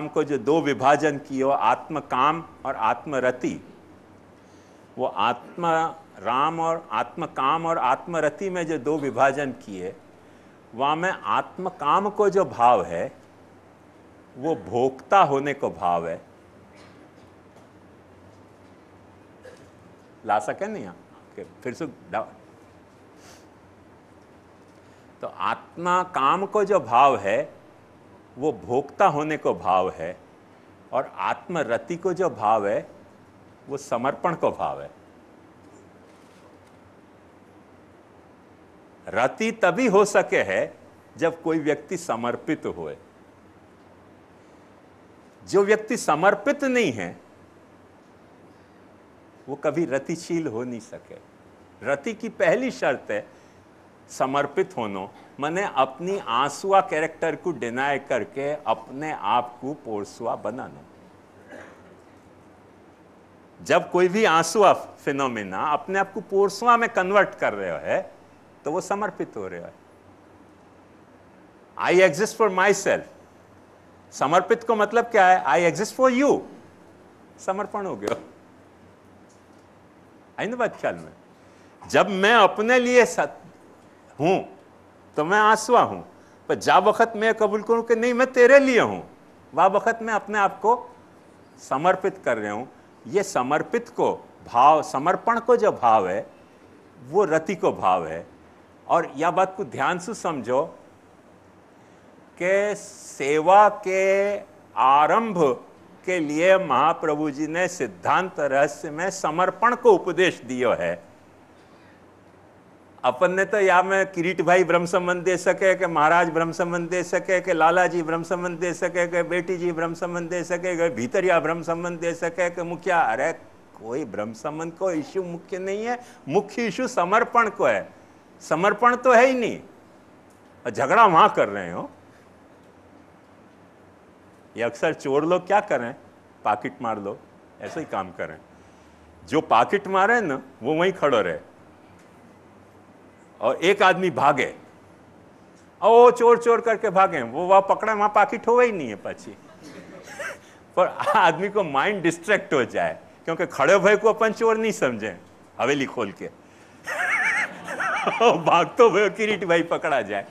को जो दो विभाजन किए, आत्मकाम और आत्मरति, वो आत्माराम और आत्मकाम और आत्मरति में जो दो विभाजन किए, वहाँ में आत्मकाम को जो भाव है वो भोक्ता होने को भाव है। ला सके नहीं यहाँ फिर से तो आत्मा काम को जो भाव है वो भोक्ता होने को भाव है, और आत्मरति को जो भाव है वो समर्पण को भाव है। रति तभी हो सके है जब कोई व्यक्ति समर्पित होए। जो व्यक्ति समर्पित नहीं है वो कभी रतिशील हो नहीं सके। रति की पहली शर्त है समर्पित होनो, माने अपनी आंसुआ कैरेक्टर को डिनाय करके अपने आप को पोरसुआ बनाना। जब कोई भी आंसुआ फिनोमिना अपने आप को पोरसुआ में कन्वर्ट कर रहे है तो वो समर्पित हो रहे है। I exist for my self, समर्पित को मतलब क्या है? आई एग्जिस्ट फॉर यू, समर्पण हो गया। आई ना बात ख्याल में? जब मैं अपने लिए हूं तो मैं आंसुआ हूं, पर जा वक्त मैं कबूल करूं कि नहीं मैं तेरे लिए हूं, वह वक्त मैं अपने आप को समर्पित कर रहा हूं। ये समर्पित को भाव, समर्पण को जो भाव है वो रति को भाव है। और यह बात को ध्यान से समझो कि सेवा के आरंभ के लिए महाप्रभु जी ने सिद्धांत रहस्य में समर्पण को उपदेश दियो है। अपन ने तो या में किरीट भाई ब्रह्म संबंध दे सके, कि महाराज ब्रह्म संबंध दे सके, कि लाला जी ब्रह्म संबंध दे सके, कि बेटी जी ब्रह्म संबंध दे सके, कि भीतरिया ब्रह्म संबंध दे सके, कि मुखिया। अरे कोई ब्रह्म संबंध को इश्यू मुख्य नहीं है, मुख्य इश्यू समर्पण को है। समर्पण तो है ही नहीं, और झगड़ा वहां कर रहे हो। ये अक्सर चोर लोग क्या करें, पाकिट मार लो, ऐसे ही काम करें। जो पाकिट मारे ना वो वहीं खड़ो रहे, और एक आदमी भागे और वो चोर चोर करके भागे, वो वहां पकड़े, वहां पाकिट हो ही नहीं है पाची। पर आदमी को माइंड डिस्ट्रैक्ट हो जाए, क्योंकि खड़े भाई को अपन चोर नहीं समझे, हवेली खोल के भागतो भाई किरीट भाई पकड़ा जाए,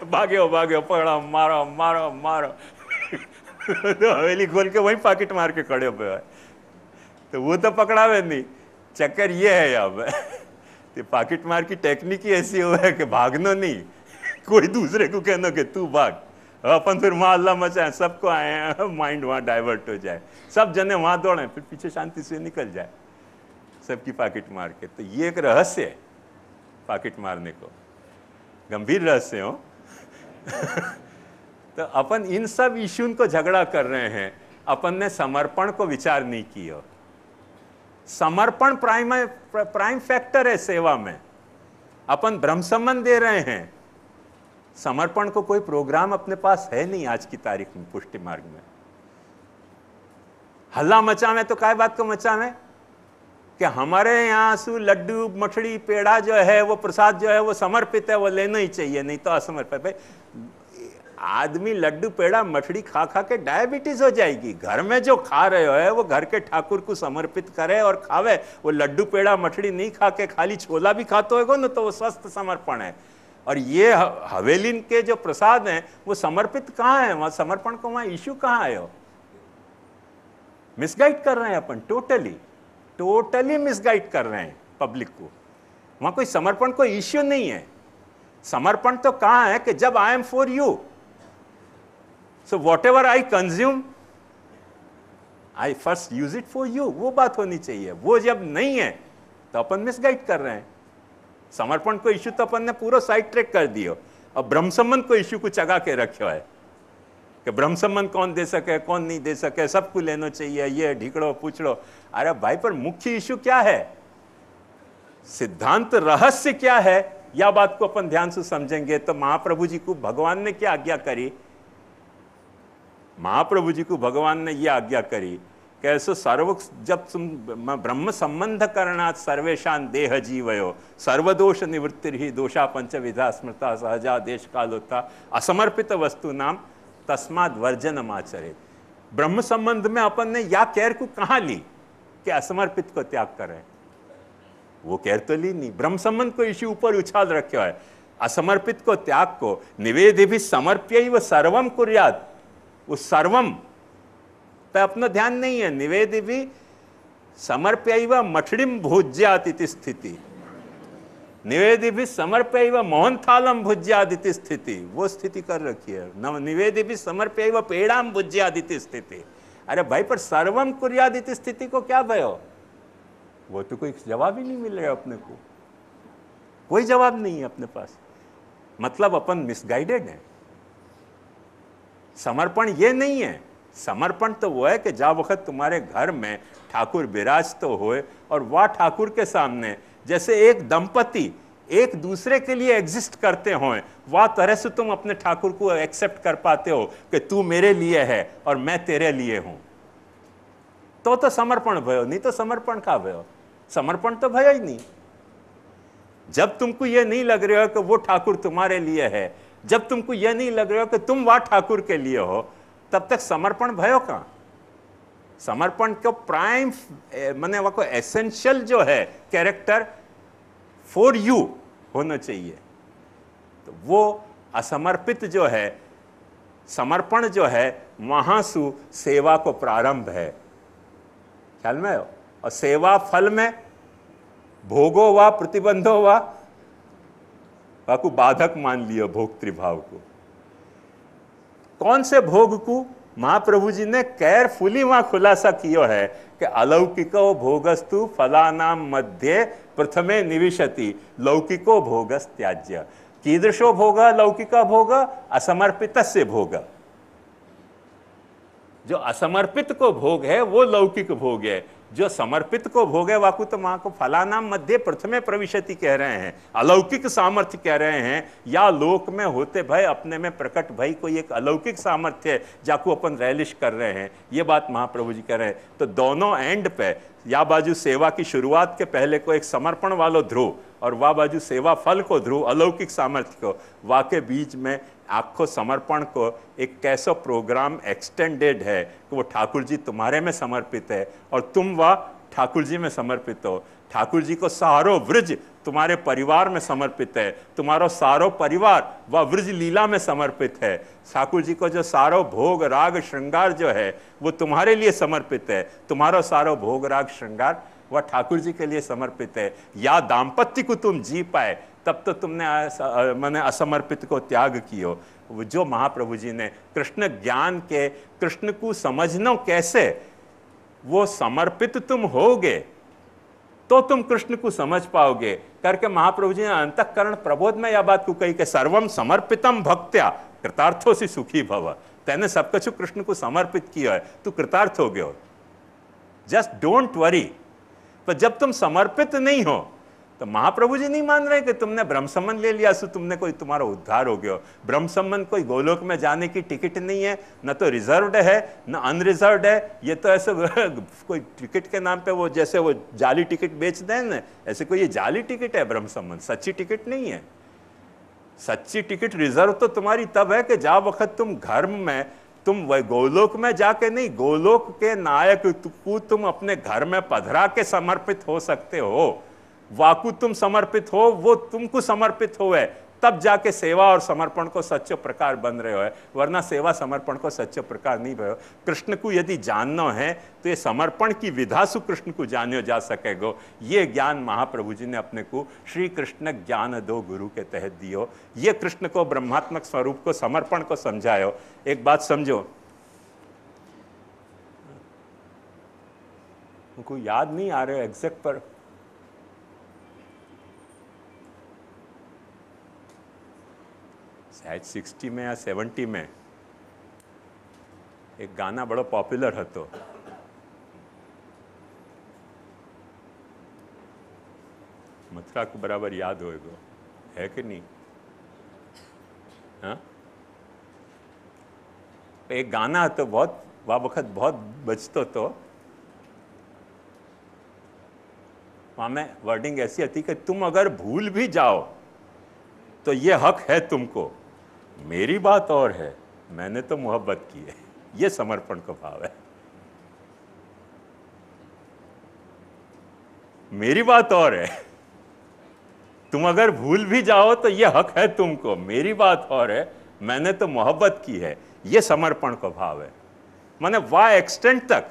भागे हो पकड़ा, मारो मारो मारो तो हवेली खोल के वहीं पाकिट मार के खड़े हो, तो वो तो पकड़ावे नहीं। चक्कर ये है अब तो पाकिट मार की टेक्निक ही ऐसी हो है कि भागना नहीं, कोई दूसरे को कहना कि तू भाग, अपन फिर वहां अल्लाह मचाए, सबको आए, माइंड वहां डाइवर्ट हो जाए, सब जने वहां दौड़े, फिर पीछे शांति से निकल जाए सबकी पाकिट मार के। तो ये एक रहस्य है पाकिट मारने को, गंभीर रहस्य हो। तो अपन इन सब इश्यू को झगड़ा कर रहे हैं, अपन ने समर्पण को विचार नहीं किया। समर्पण प्राइम फैक्टर है सेवा में। अपन ब्रह्म संबंध दे रहे हैं, समर्पण को कोई प्रोग्राम अपने पास है नहीं आज की तारीख में। पुष्टि मार्ग में हल्ला मचावे तो काय बात को मचावे कि हमारे यहाँ सु लड्डू मठड़ी पेड़ा जो है वो प्रसाद जो है वो समर्पित है, वो लेना ही चाहिए, नहीं तो असमर्पित। भाई आदमी लड्डू पेड़ा मठड़ी खा खा के डायबिटीज हो जाएगी। घर में जो खा रहे हो है वो घर के ठाकुर को समर्पित करे और खावे। वो लड्डू पेड़ा मठड़ी नहीं खा के खाली छोला भी खाते होगा ना तो वो स्वस्थ समर्पण है। और ये हवेली के जो प्रसाद हैं वो समर्पित कहाँ है? वहां समर्पण को वहां इश्यू कहाँ है? मिसगाइड कर रहे हैं अपन, टोटली मिसगाइड कर रहे हैं पब्लिक को। वहां कोई समर्पण को इश्यू नहीं है। समर्पण तो कहाँ है कि जब I am for you, so what ever I consume I first use it for you, वो बात होनी चाहिए। वो जब नहीं है तो अपन मिसगाइड कर रहे हैं। समर्पण को इश्यू तो अपन ने पूरा साइड ट्रैक कर दियो। अब ब्रह्म संबंध को इश्यू को चगा के रखो है कि ब्रह्म संबंध कौन दे सके कौन नहीं दे सके, सबको लेना चाहिए, ये ढिकड़ो पूछड़ो। अरे भाई पर मुख्य इश्यू क्या है? सिद्धांत रहस्य क्या है? या बात को अपन ध्यान से समझेंगे तो महाप्रभु जी को भगवान ने क्या आज्ञा करी? महाप्रभु जी को भगवान ने यह आज्ञा करी कैसो सर्व जब तुम ब्रह्म संबंध करणात् सर्वेशान देह जीवयो सर्वदोष निवृत्ति ही दोषा पंचविधा स्मृता सहजा देश कालोता असमर्पित वस्तु नाम तस्माद वर्जनम आचरे। ब्रह्म संबंध में अपन ने या कैर को कहाँ ली कि असमर्पित को त्याग करें, वो कैर तो ली नहीं, ब्रह्म संबंध को इसी ऊपर उछाल रखा है। असमर्पित को त्याग को निवेदि भी समर्प्य सर्वम कुर्याद, उस सर्वम पे अपना ध्यान नहीं है। निवेदि भी समर्प्य मठड़िम भोज्यात इति स्थिति, निवेदि भी समर्प्य मोहन थालम भुज्याद इति स्थिति, वो स्थिति कर रखी है। निवेदि भी समर्प्य पेड़ाम भुज्याद इति स्थिति। अरे भाई, पर सर्वम कुर्याद इति स्थिति को क्या भयो? वो तो कोई जवाब ही नहीं मिल रहा अपने को, कोई जवाब नहीं है अपने पास। मतलब अपन मिसगाइडेड है। समर्पण ये नहीं है। समर्पण तो वो है कि जा वक्त तुम्हारे घर में ठाकुर विराज तो होए और वह ठाकुर के सामने जैसे एक दंपति एक दूसरे के लिए एग्जिस्ट करते हों, वह तरह से तुम अपने ठाकुर को एक्सेप्ट कर पाते हो कि तू मेरे लिए है और मैं तेरे लिए हूं, तो समर्पण भयो। नहीं तो समर्पण का भयो? समर्पण तो भयो ही नहीं। जब तुमको यह नहीं लग रहा हो कि वो ठाकुर तुम्हारे लिए है, जब तुमको यह नहीं लग रहा हो कि तुम वह ठाकुर के लिए हो, तब तक समर्पण भयो कहां? समर्पण को प्राइम माने वो को एसेंशियल जो है कैरेक्टर फॉर यू होना चाहिए। तो वो असमर्पित जो है, समर्पण जो है, वहां से सेवा को प्रारंभ है। ख्याल में हो? और सेवा फल में भोगो वा प्रतिबंधो वा को बाधक मान लियो भोक्तृभाव को। कौन से भोग को? महाप्रभु जी ने केयरफुली वहां खुलासा किया है कि अलौकिको भोगस्तु फलानाम मध्य प्रथमे निविशति लौकिको भोगस त्याज्य। कीदृशो भोग? लौकिक भोग असमर्पितस्य भोग। जो असमर्पित को भोग है वो लौकिक भोग है, जो समर्पित को भोग है वाकु तो मां को फलानाम मध्य प्रथमे प्रविशति कह रहे हैं, अलौकिक सामर्थ्य कह रहे हैं। या लोक में होते भय अपने में प्रकट भई कोई एक अलौकिक सामर्थ्य है जाको अपन रैलिश कर रहे हैं, ये बात महाप्रभु जी कह रहे हैं। तो दोनों एंड पे, या बाजू सेवा की शुरुआत के पहले को एक समर्पण वालो ध्रुव और वाह बाजू सेवा फल को ध्रुव, अलौकिक सामर्थ्य को, वाके बीच में आखो समर्पण को एक कैसा प्रोग्राम एक्सटेंडेड है कि वो ठाकुर जी तुम्हारे में समर्पित है और तुम वह ठाकुर जी में समर्पित हो। ठाकुर जी को सारो व्रज तुम्हारे परिवार में समर्पित है, तुम्हारो सारो परिवार वह व्रज लीला में समर्पित है। ठाकुर जी को जो सारो भोग राग श्रृंगार जो है वो तुम्हारे लिए समर्पित है, तुम्हारो सारो भोग राग श्रृंगार वह ठाकुर जी के लिए समर्पित है। या दाम्पत्य को तुम जी पाए तब तो तुमने मैंने असमर्पित को त्याग कियो। जो महाप्रभु जी ने कृष्ण ज्ञान के, कृष्ण को समझना कैसे, वो समर्पित तुम होगे तो तुम कृष्ण को समझ पाओगे करके महाप्रभु जी ने अंतःकरण प्रबोध में यह बात को कही कि सर्वम समर्पितम भक्त्या कृतार्थो से सुखी भव। तेने सब कुछ कृष्ण को समर्पित किया है, तू कृतार्थ हो गयो। Just don't worry. पर जब तुम समर्पित नहीं हो तो महाप्रभु जी नहीं मान रहे कि तुमने ब्रह्म संबंध ले लिया सो तुमने कोई तुम्हारा उद्धार हो गया। ब्रह्म संबंध कोई गोलोक में जाने की टिकट नहीं है, न तो रिजर्व्ड है न अनरिजर्व्ड है। ये तो ऐसे कोई टिकट के नाम पे वो जैसे वो जाली टिकट बेच दें ना, ऐसे कोई ये जाली टिकट है ब्रह्म संबंध, सच्ची टिकट नहीं है। सच्ची टिकट रिजर्व तो तुम्हारी तब है कि जा वक्त तुम घर में, तुम वह गोलोक में जाके नहीं, गोलोक के नायक को तुम अपने घर में पधरा के समर्पित हो सकते हो। वाकु तुम समर्पित हो, वो तुमको समर्पित होवे, तब जाके सेवा और समर्पण को सच्चो प्रकार बन रहे हो है, वरना सेवा समर्पण को सच्चो प्रकार नहीं भयो। कृष्ण को यदि जानना है तो ये समर्पण की विधा से कृष्ण को जानो जा सकेगो। ये ज्ञान महाप्रभु जी ने अपने को श्री कृष्ण ज्ञान दो गुरु के तहत दियो। ये कृष्ण को ब्रह्मात्मक स्वरूप को, समर्पण को समझायो। एक बात समझो, उनको याद नहीं आ रहे एग्जैक्ट, पर शायद 60 में या 70 में एक गाना बड़ो पॉपुलर हतो, मथुरा को बराबर याद होएगो, है कि नहीं? हाँ, एक गाना तो बहुत वह वक्त बहुत बजतो तो वहाँ में वर्डिंग ऐसी आती कि तुम अगर भूल भी जाओ तो ये हक है तुमको, मेरी बात और है, मैंने तो मोहब्बत की है। ये समर्पण का भाव है। मेरी बात और है, तुम अगर भूल भी जाओ तो ये हक है तुमको, मेरी बात और है, मैंने तो मोहब्बत की है। ये समर्पण का भाव है। माने वाह एक्सटेंट तक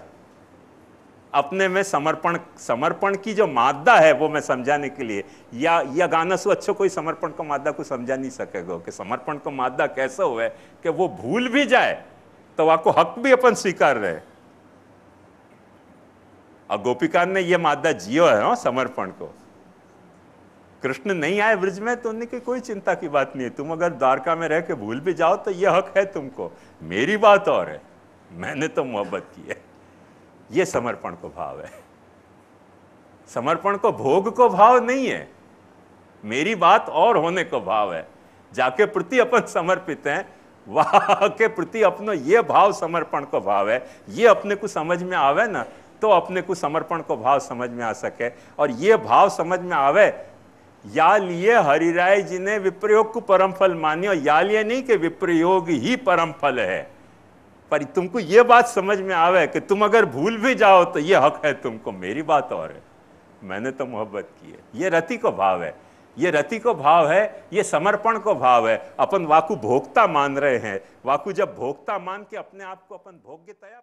अपने में समर्पण की जो मादा है वो मैं समझाने के लिए, या गाना सो अच्छो कोई समर्पण को मादा को समझा नहीं सकेगा कि समर्पण को मादा कैसा हुआ है कि वो भूल भी जाए तो वाको हक भी अपन स्वीकार रहे। और गोपिका ने ये मादा जियो है ना समर्पण को। कृष्ण नहीं आए ब्रज में तो उनकी कोई चिंता की बात नहीं है, तुम अगर द्वारका में रह के भूल भी जाओ तो यह हक है तुमको, मेरी बात और है, मैंने तो मोहब्बत की है। यह समर्पण को भाव है। समर्पण को भोग को भाव नहीं है, मेरी बात और होने को भाव है। जाके प्रति अपन समर्पित हैं, वहां के प्रति अपनो ये भाव समर्पण को भाव है। ये अपने को समझ में आवे ना तो अपने को समर्पण को भाव समझ में आ सके। और ये भाव समझ में आवे, या लिए हरिराय जी ने विप्रयोग को परम फल मानियो, या लिए नहीं कि विप्रयोग ही परम फल है, पर तुमको ये बात समझ में आवे कि तुम अगर भूल भी जाओ तो ये हक है तुमको, मेरी बात और है, मैंने तो मोहब्बत की है। ये रति को भाव है, ये रति को भाव है, ये समर्पण को भाव है। अपन वाकु भोक्ता मान रहे हैं, वाकु जब भोक्ता मान के अपने आप को अपन भोग्यतया